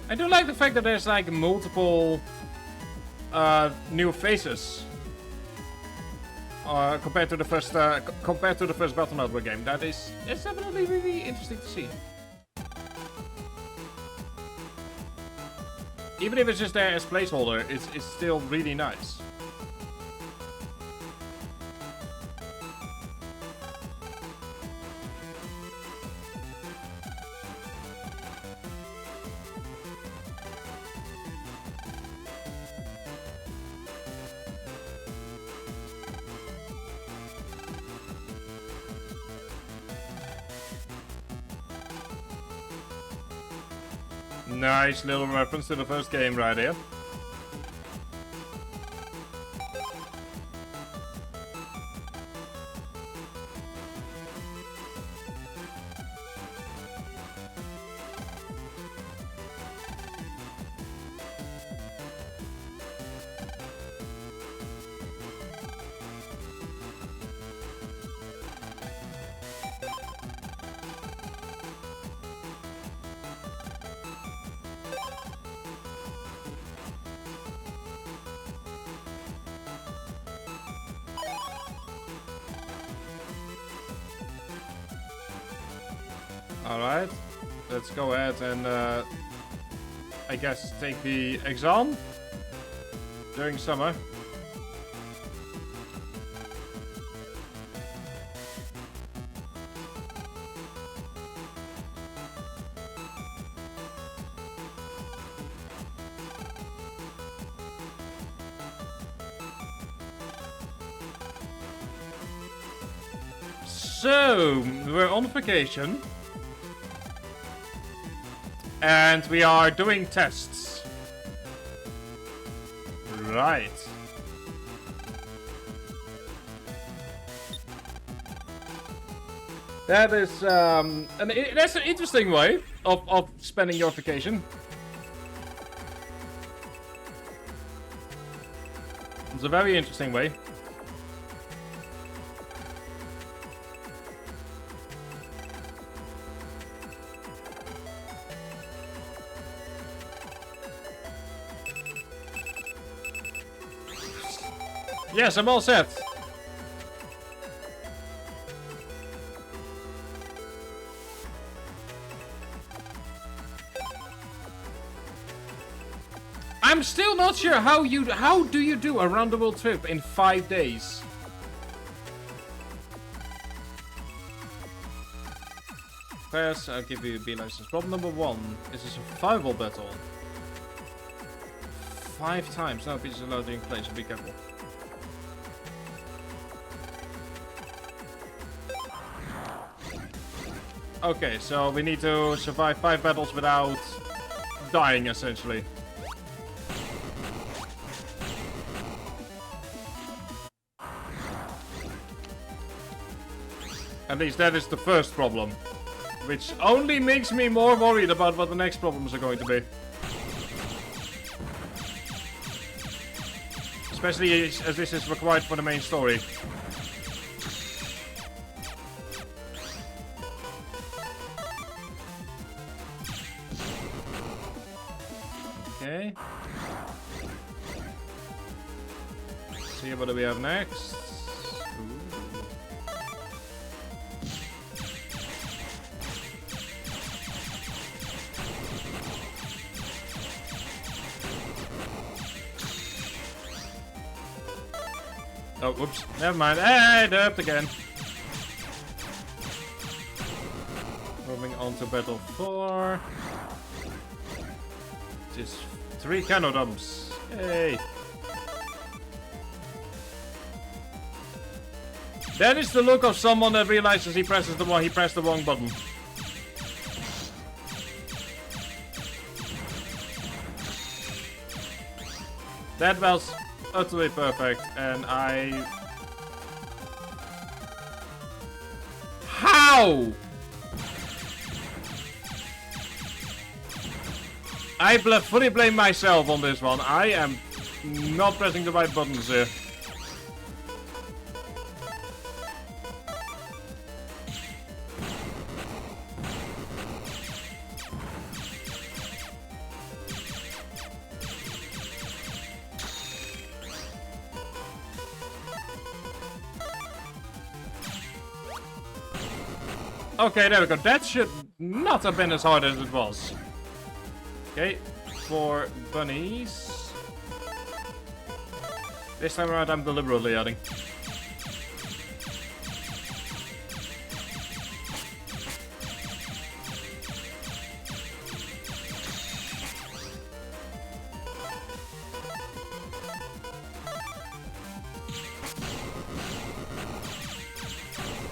I do like the fact that there's like multiple new faces compared to the first Battle Network game. It's definitely really interesting to see. Even if it's just there as placeholder, it's still really nice. Nice little reference to the first game right here. Alright, let's go ahead and I guess take the exam during summer. So, we're on vacation. And we are doing tests. Right. That is, that's an interesting way of spending your vacation. It's a very interesting way. Yes, I'm all set. I'm still not sure how do you do a round the world trip in 5 days? First, I'll give you a B license. Problem number 1 is a survival battle. 5 times. No, pieces allowed in place, so be careful. Okay, so we need to survive 5 battles without dying, essentially. At least that is the first problem. Which only makes me more worried about what the next problems are going to be. Especially as this is required for the main story. Okay. See what do we have next? Oh, whoops. Never mind. Hey, derped again. Moving on to Battle 4. Just 3 cano dumps. Yay. That is the look of someone that realizes he pressed the wrong button. That was utterly perfect, and How? I fully blame myself on this one. I am not pressing the right buttons here. Okay, there we go. That should not have been as hard as it was. Okay, 4 bunnies. This time around I'm deliberately adding.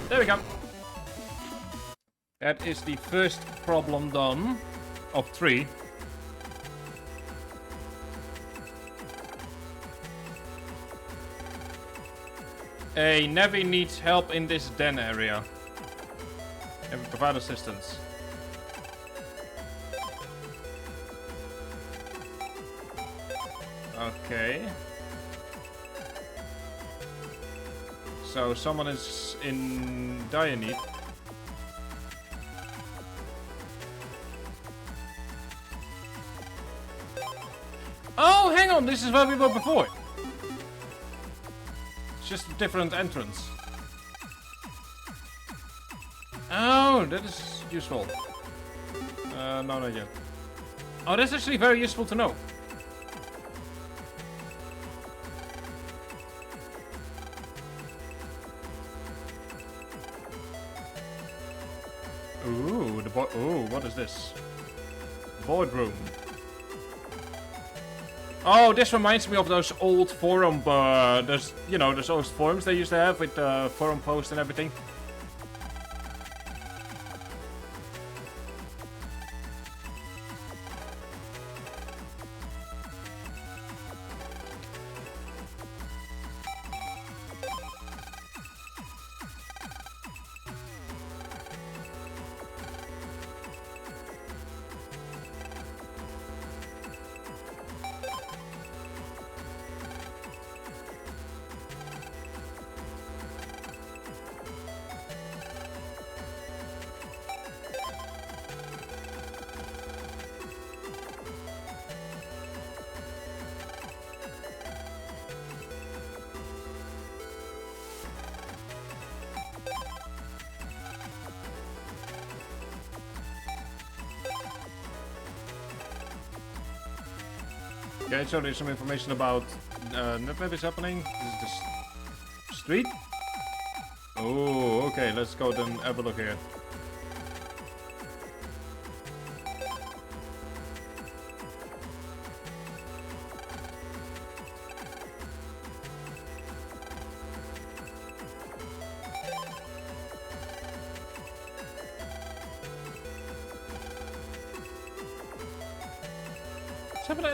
There we go. That is the first problem done of 3. A Navi needs help in this den area. And we provide assistance. Okay. So someone is in dire need. Oh, hang on, this is where we were before. It's just a different entrance. Oh, that is useful. No, not yet. Oh, that's actually very useful to know. Ooh, ooh, what is this? Boardroom. Oh, this reminds me of those old forum, those, you know, those old forums they used to have with forum posts and everything. Okay, so there's some information about what is happening. This is the street. Oh, okay, let's go then have a look here.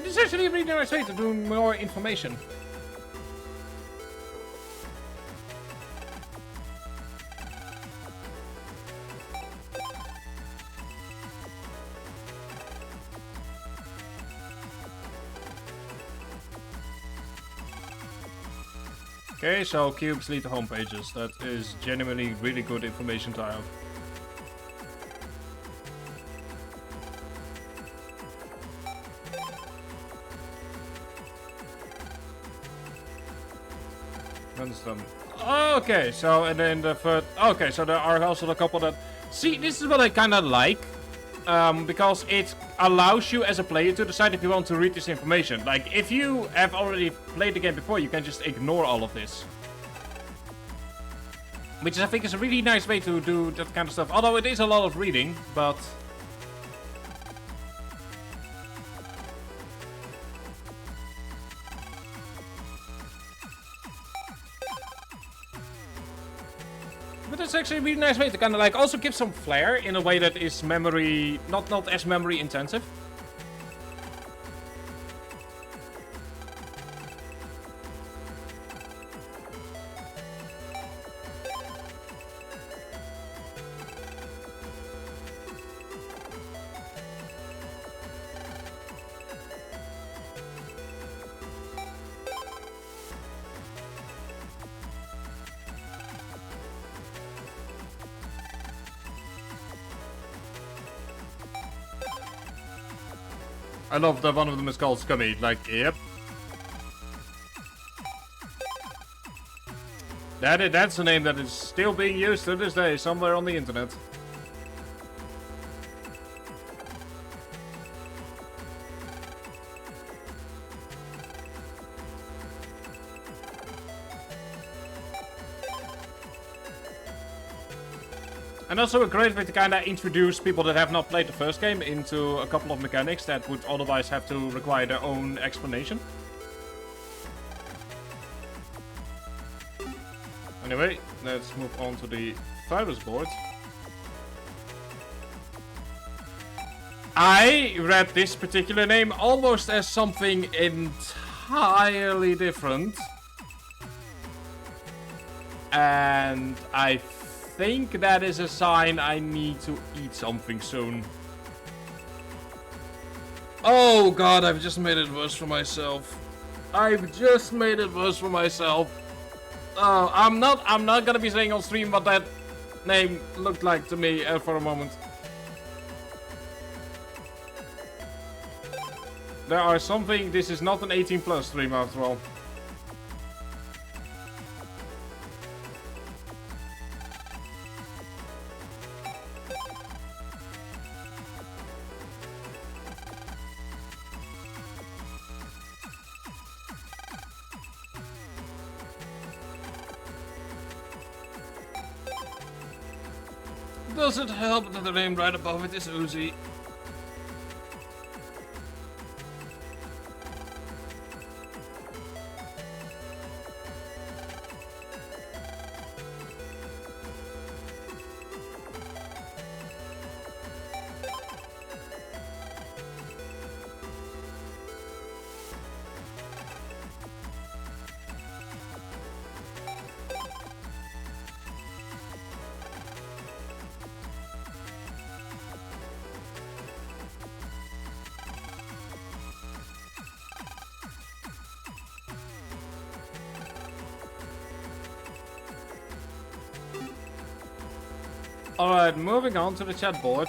This is actually a really nice way to do more information. Okay, so cubes lead to home pages. That is genuinely really good information to have. Okay, so and then the third. Okay, so there are also a couple that. See, this is what I kind of like, because it allows you as a player to decide if you want to read this information. Like, if you have already played the game before, you can just ignore all of this, which I think is a really nice way to do that kind of stuff. Although it is a lot of reading, but. But it's actually a really nice way to kind of like also give some flair in a way that is memory, not as memory intensive. I love that one of them is called Scummy. Like, yep. That's a name that is still being used to this day somewhere on the internet. And also a great way to kind of introduce people that have not played the first game into a couple of mechanics that would otherwise have to require their own explanation. Anyway, let's move on to the virus board. I read this particular name almost as something entirely different. And I think that is a sign I need to eat something soon. Oh god, I've just made it worse for myself. I've just made it worse for myself. Oh, I'm not gonna be saying on stream what that name looked like to me for a moment. There are something, this is not an 18+ stream after all. Does it help that the name right above it is Uzi? Alright, moving on to the chat board.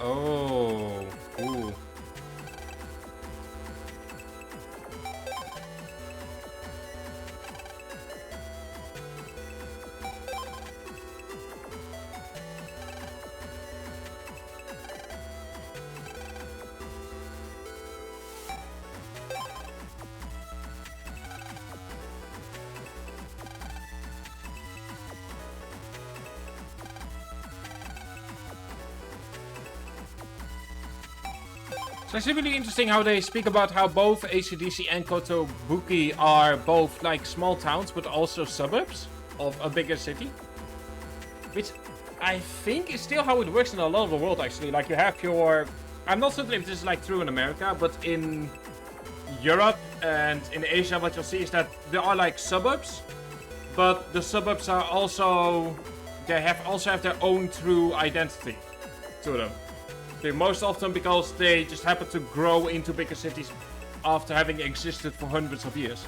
Oh, ooh. So it's really interesting how they speak about how both AC/DC and Kotobuki are both like small towns but also suburbs of a bigger city. Which I think is still how it works in a lot of the world actually. Like you have your... I'm not certain if this is like true in America, but in Europe and in Asia what you'll see is that there are like suburbs. But the suburbs are also... They also have their own true identity to them. Most often because they just happen to grow into bigger cities after having existed for hundreds of years.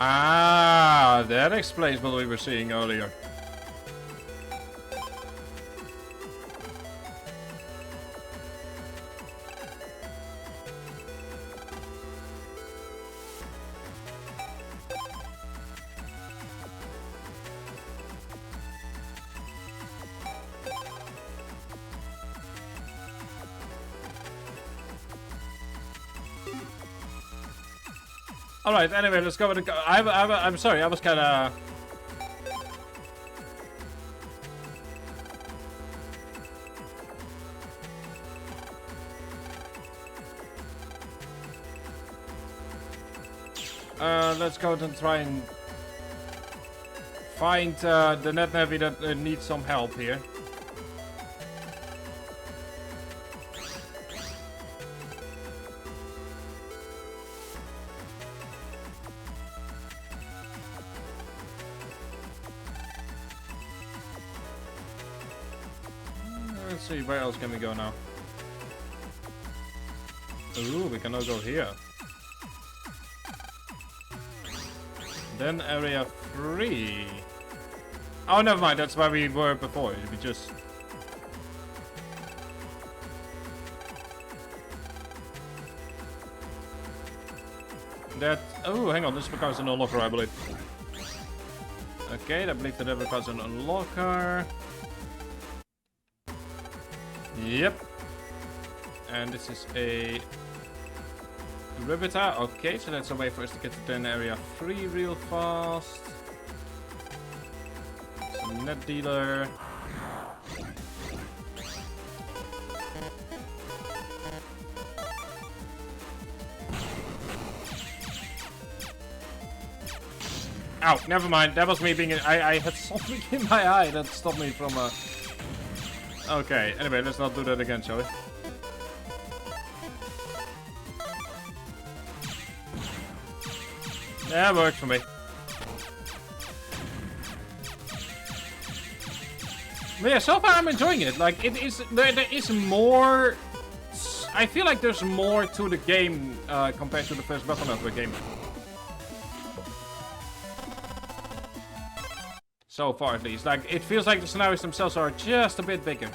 Ah, that explains what we were seeing earlier. Alright, anyway, let's go with the... I'm sorry, I was kinda... let's go and try and... find the net navy that needs some help here. Let's see, where else can we go now? Ooh, we can now go here. Then area 3. Oh, never mind, that's where we were before. We just... That... Oh, hang on, this requires an unlocker, I believe. Okay, I believe that requires an unlocker. Yep. And this is a Ribbita. Okay, so that's a way for us to get to then area 3 real fast. Some net dealer. Ow, never mind. That was me being... I had something in my eye that stopped me from... Okay, anyway, let's not do that again, shall we? Yeah, works for me. But yeah, so far I'm enjoying it. Like, it is... There is more... I feel like there's more to the game compared to the first Battle Network game. So far, at least. Like, it feels like the scenarios themselves are just a bit bigger.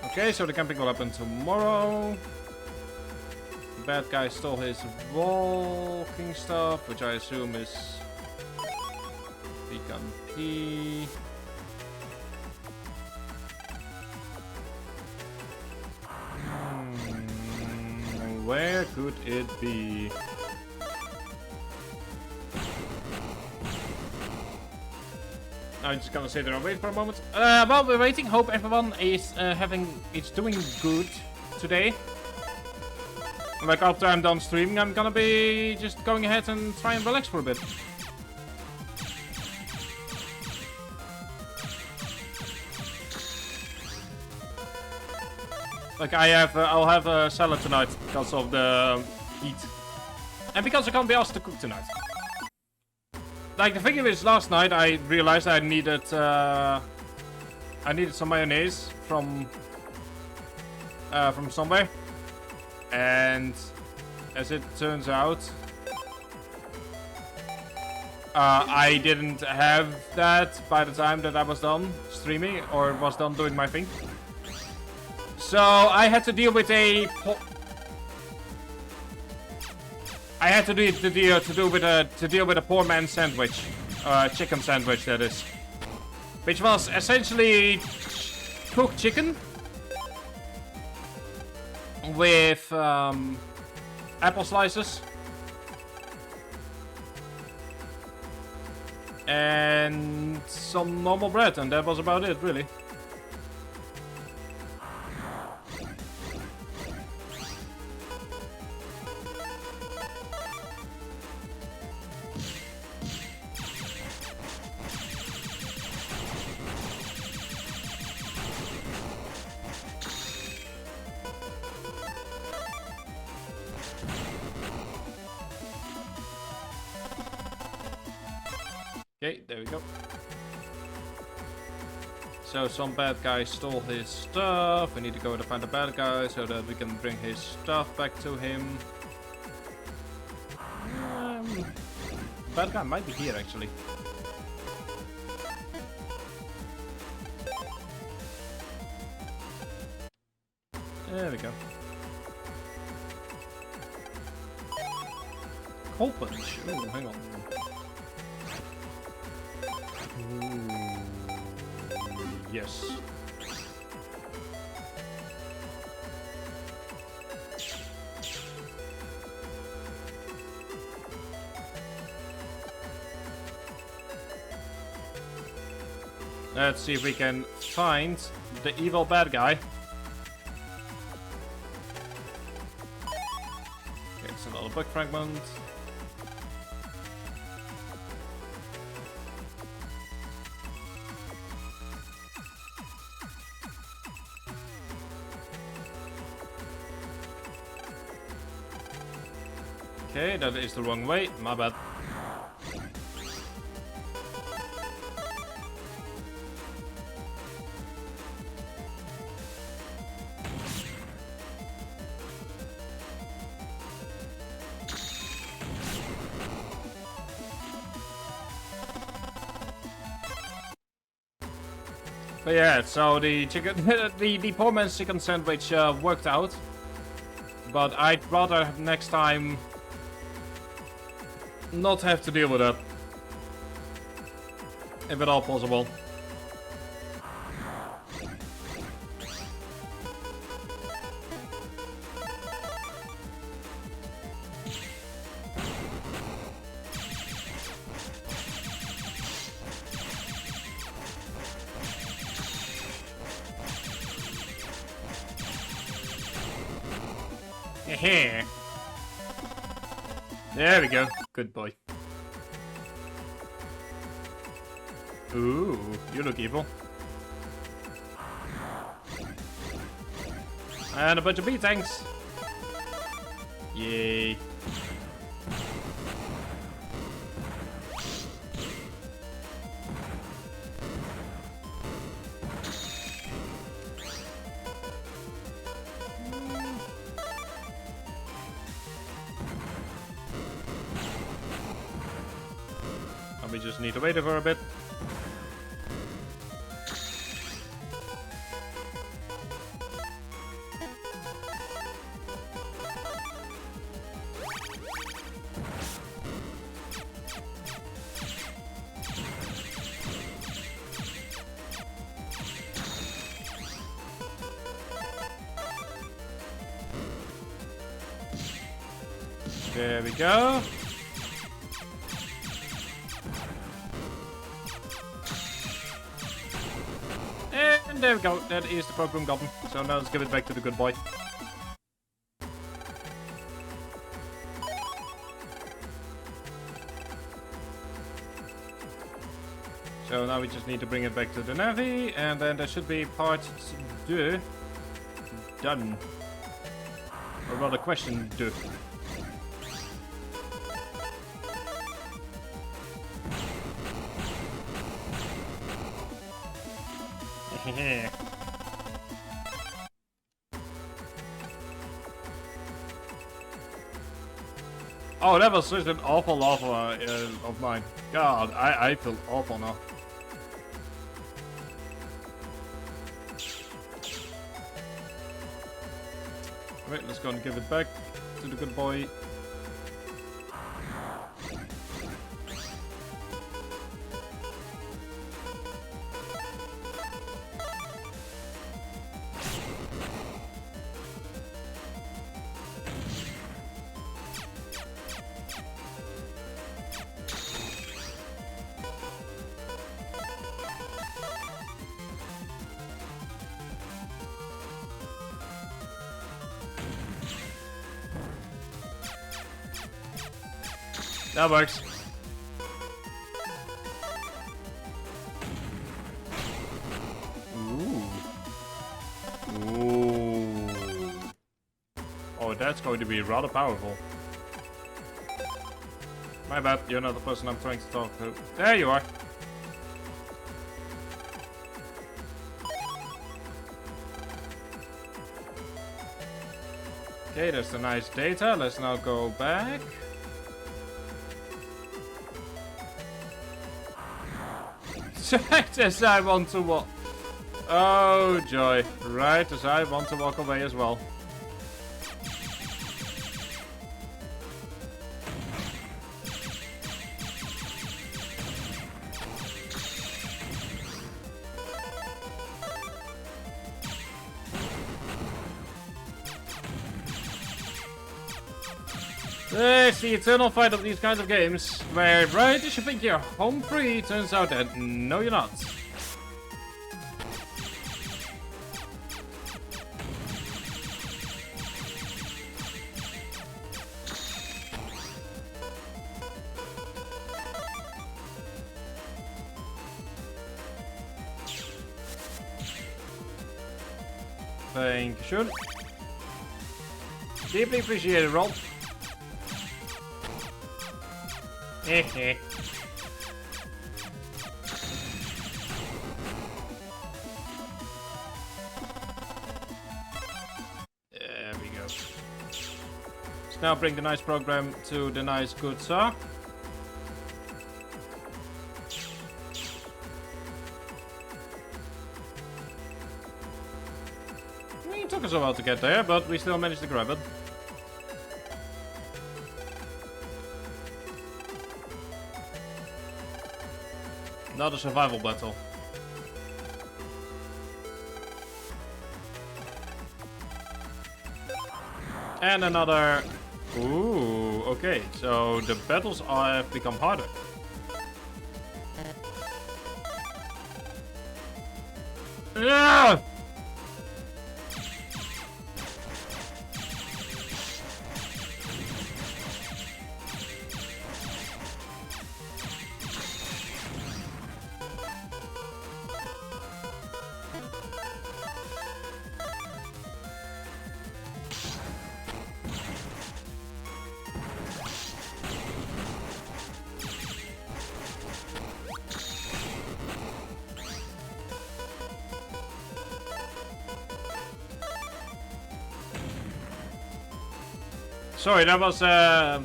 Okay, so the camping will happen tomorrow. The bad guy stole his walking stuff, which I assume is Beacon P. Where could it be? I'm just gonna sit there and wait for a moment. While we're waiting, hope everyone is doing good today. Like after I'm done streaming, I'm gonna be just going ahead and try and relax for a bit. Like I'll have a salad tonight because of the heat, and because I can't be asked to cook tonight. Like the thing is, last night I realized I needed some mayonnaise from somewhere, and as it turns out, I didn't have that by the time that I was done streaming or was done doing my thing. So I had to deal with a deal with a poor man's sandwich, chicken sandwich that is, which was essentially cooked chicken with apple slices and some normal bread, and that was about it, really. Okay, there we go. So some bad guy stole his stuff. We need to go to find the bad guy so that we can bring his stuff back to him. Bad guy might be here actually. There we go. Cold punch. Oh, hang on. Ooh. Yes. Let's see if we can find the evil bad guy. Okay, it's another bug fragment. Okay, that is the wrong way. My bad. But yeah, so the chicken, the poor man's chicken sandwich worked out. But I'd rather next time not have to deal with that. If at all possible. Hehe. There we go. Good boy. Ooh, you look evil. And a bunch of B-tanks. Yay. And we just need to wait for a bit. There we go. And there we go. That is the program goblin. So now let's give it back to the good boy. So now we just need to bring it back to the Navy, and then there should be part 2 done. Or rather, question 2. Oh, that was such an awful laugh of mine. God, I feel awful now. Alright, let's go and give it back to the good boy. That works. Ooh. Ooh. Oh, that's going to be rather powerful. My bad, you're not the person I'm trying to talk to. There you are. Okay, that's the nice data. Let's now go back. Right as I want to walk. Oh joy. Right as I want to walk away as well. It's the eternal fight of these kinds of games, where right as you think you're home free, turns out that no you're not. Thank you, sure. Deeply appreciated, Roll. Heh. There we go. Let's now bring the nice program to the nice good saw. It took us a while to get there, but we still managed to grab it. Not a survival battle. And another... Ooh, okay. So the battles have become harder. Yeah! Sorry, that was a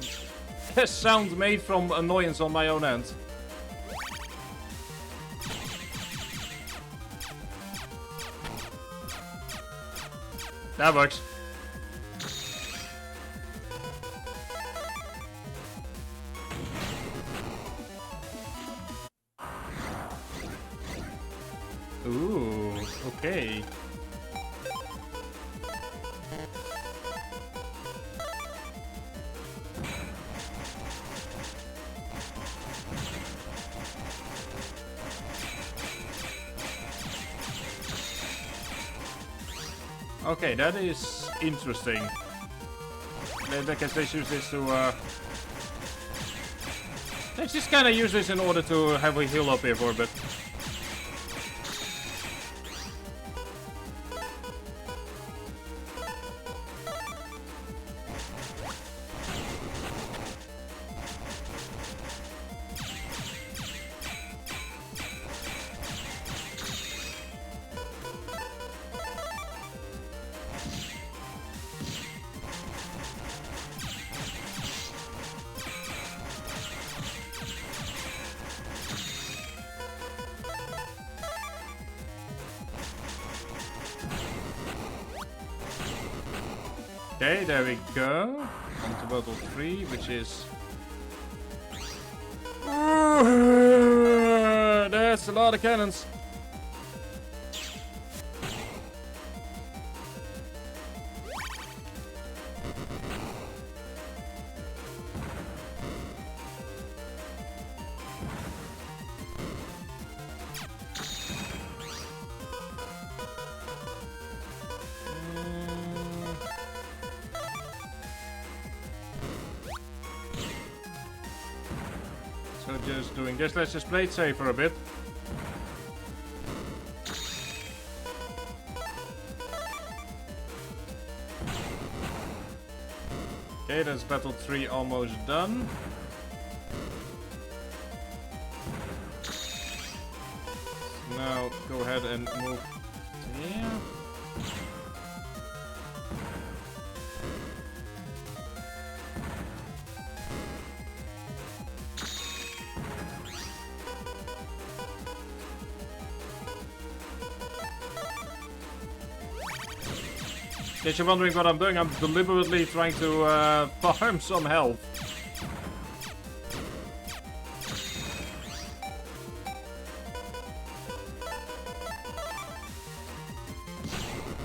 sound made from annoyance on my own end. That works. Ooh, okay. Okay, that is interesting. Maybe I can just use this to, let's just kind of use this in order to have a heal up here for a bit. Okay, there we go. On to battle 3, which is... That's a lot of cannons. So just doing this, let's just play it safe for a bit. Okay, that's battle 3 almost done. Now go ahead and move to here. case you're wondering what I'm doing, I'm deliberately trying to farm some health.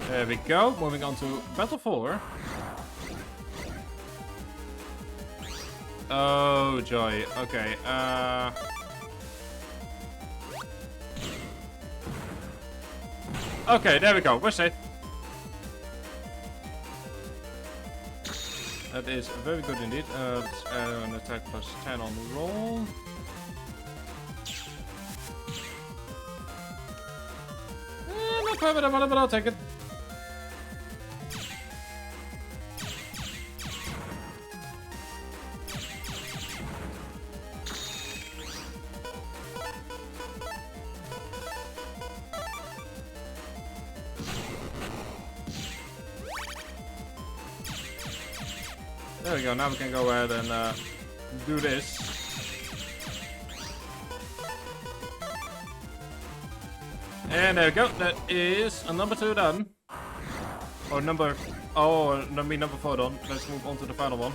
There we go. Moving on to Battle 4. Oh, joy. Okay, okay, there we go. We're safe. That is very good indeed. Let's add an attack plus 10 on the roll. Not quite what I wanted, but I'll take it. There we go, now we can go ahead and do this. And there we go, that is a number 2 done. Or number... oh, I mean number 4 done. Let's move on to the final one.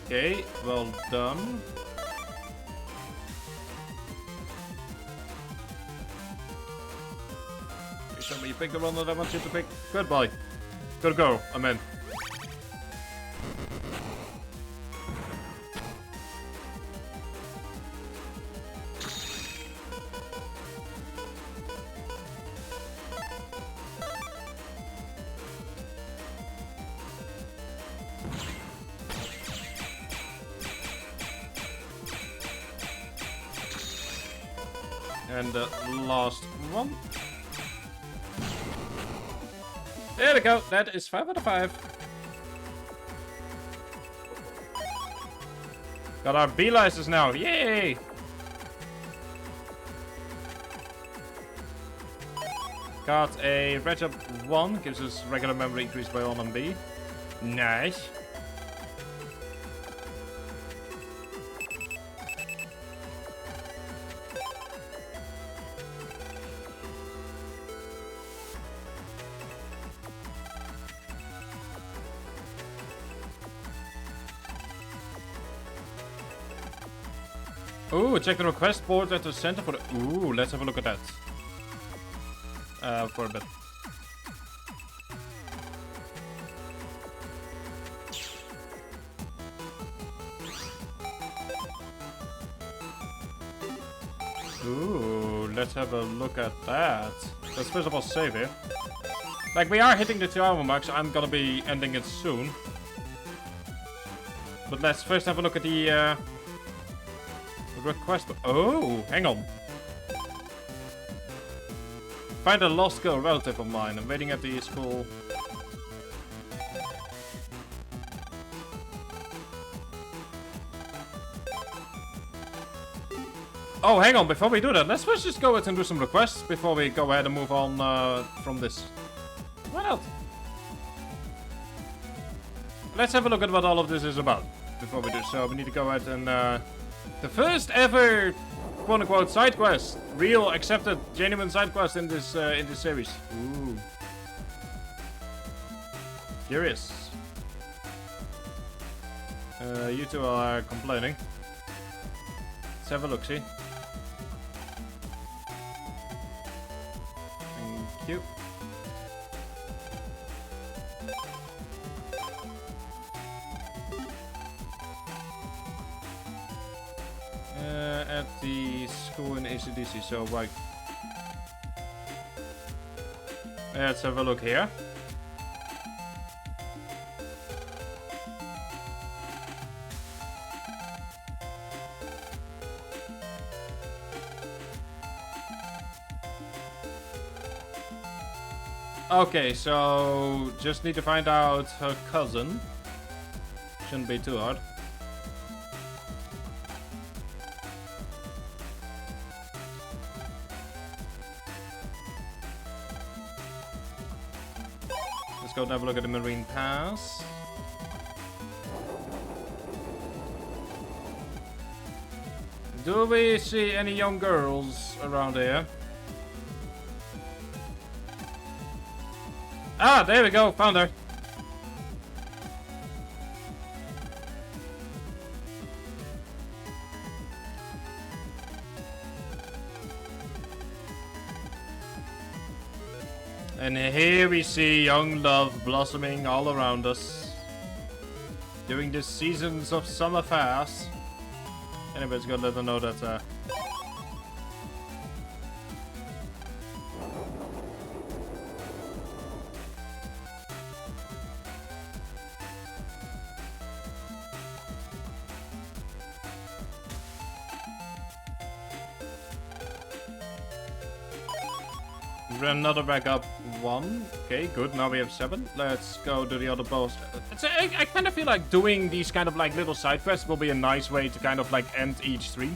Okay, well done. Show me you pick the one that I want you to pick. Goodbye. Gotta go. I'm in. And the last one. There we go. That is 5 out of 5. Got our B license now. Yay! Got a red up 1. Gives us regular memory increased by 1 on B. Nice. Ooh, check the request board at the center for the... ooh, let's have a look at that. For a bit. Ooh, let's have a look at that. Let's first of all save it. Like, we are hitting the 2-hour mark, so I'm gonna be ending it soon. But let's first have a look at the request. Oh, hang on. Find a lost girl relative of mine. I'm waiting at the school. Oh, hang on. Before we do that, let's first just go ahead and do some requests before we go ahead and move on from this. Why not? Let's have a look at what all of this is about before we do so. We need to go ahead and the first ever quote-unquote side quest, real, accepted, genuine side quest in this series. Ooh, curious. You two are complaining. Let's have a look. See. Thank you. At the school in ACDC, so like... let's have a look here. Okay, so just need to find out her cousin. Shouldn't be too hard. Let's go and have a look at the Marine Pass. Do we see any young girls around here? Ah, there we go. Found her. And here we see young love blossoming all around us during the seasons of summer fast. Anyways, gotta let them know that another backup 1. Okay, good. Now we have 7. Let's go to the other boss. I kind of feel like doing these kind of like little side quests will be a nice way to kind of like end each stream.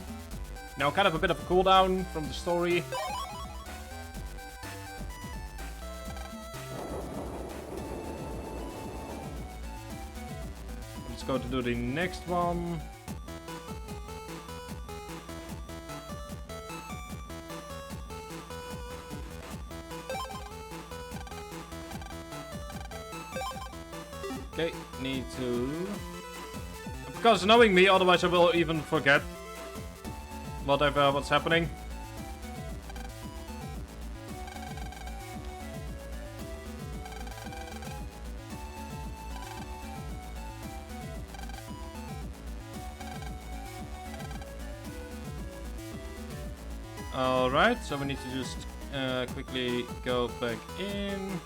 Now, kind of a bit of a cooldown from the story. Let's go to do the next one. Okay, need to... Because knowing me, otherwise I will even forget what's happening. Alright, so we need to just quickly go back in.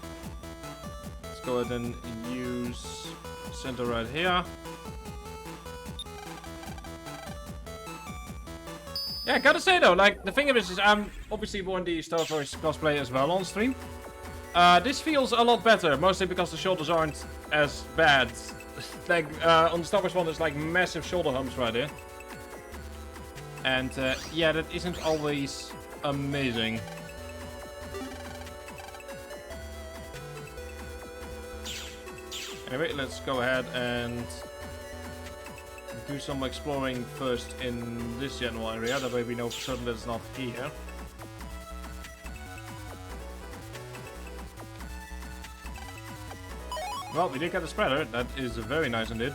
Go ahead and use center right here. Yeah, gotta say though, like the thing is I'm obviously one of the Star Wars cosplay as well on stream. This feels a lot better, mostly because the shoulders aren't as bad. Like on the Star Wars one, there's like massive shoulder humps right here, and yeah, that isn't always amazing. Anyway, let's go ahead and do some exploring first in this general area. That way we know for certain that it's not here. Well, we did get a spreader. That is very nice indeed.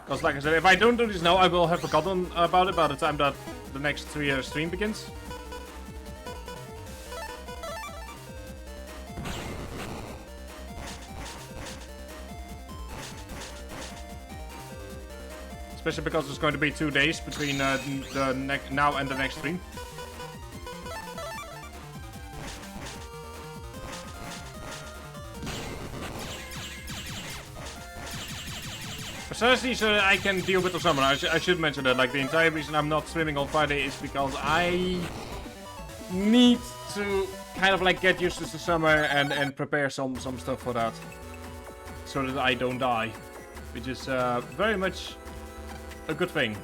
Because like I said, if I don't do this now, I will have forgotten about it by the time that the next 3-year stream begins. Especially because there's going to be 2 days between now and the next stream. Precisely so that I can deal with the summer. I should mention that. Like the entire reason I'm not streaming on Friday is because I need to kind of like get used to the summer and prepare some stuff for that, so that I don't die, which is very much a good thing.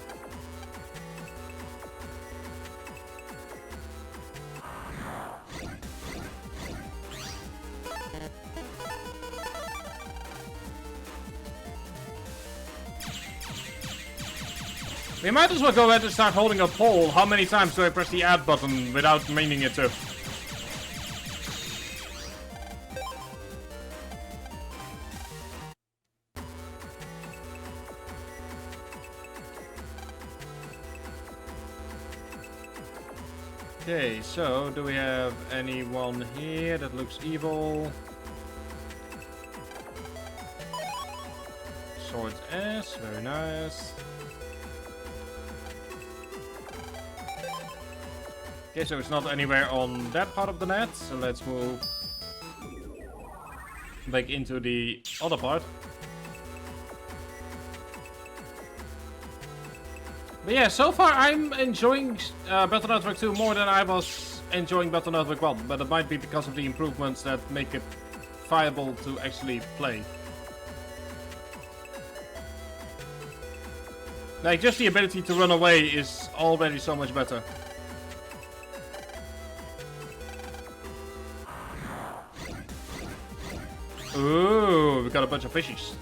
We might as well go ahead and start holding a poll. How many times do I press the add button without meaning it to? Okay, so do we have anyone here that looks evil? Swords S, very nice. Okay, so it's not anywhere on that part of the net, so let's move back into the other part. But yeah, so far I'm enjoying Battle Network 2 more than I was enjoying Battle Network 1, but it might be because of the improvements that make it viable to actually play. Like, just the ability to run away is already so much better. Ooh, we got a bunch of fishies.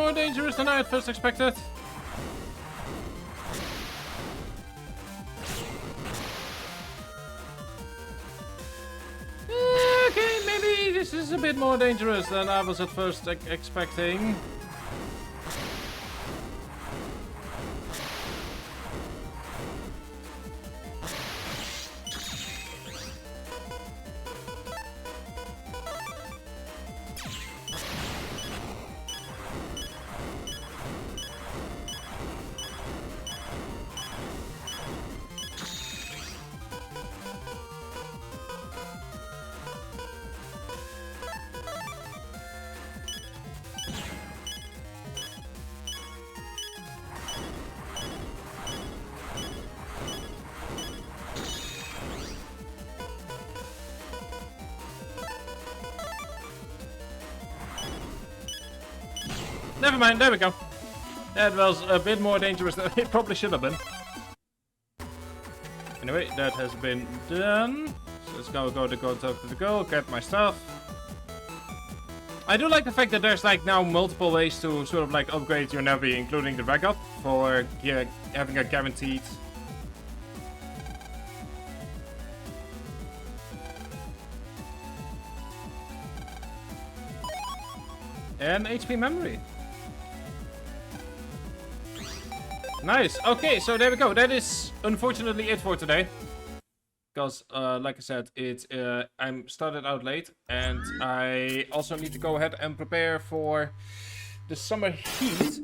more dangerous than I had first expected. Okay, maybe this is a bit more dangerous than I was at first expecting. Never mind, there we go. That was a bit more dangerous than it probably should have been. Anyway, that has been done. So let's go talk to the girl, get my stuff. I do like the fact that there's like now multiple ways to sort of like upgrade your Navi, including the backup for having a guaranteed. And HP memory. Nice. Okay, so there we go. That is unfortunately it for today. Because, like I said, I'm started out late. And I also need to go ahead and prepare for the summer heat.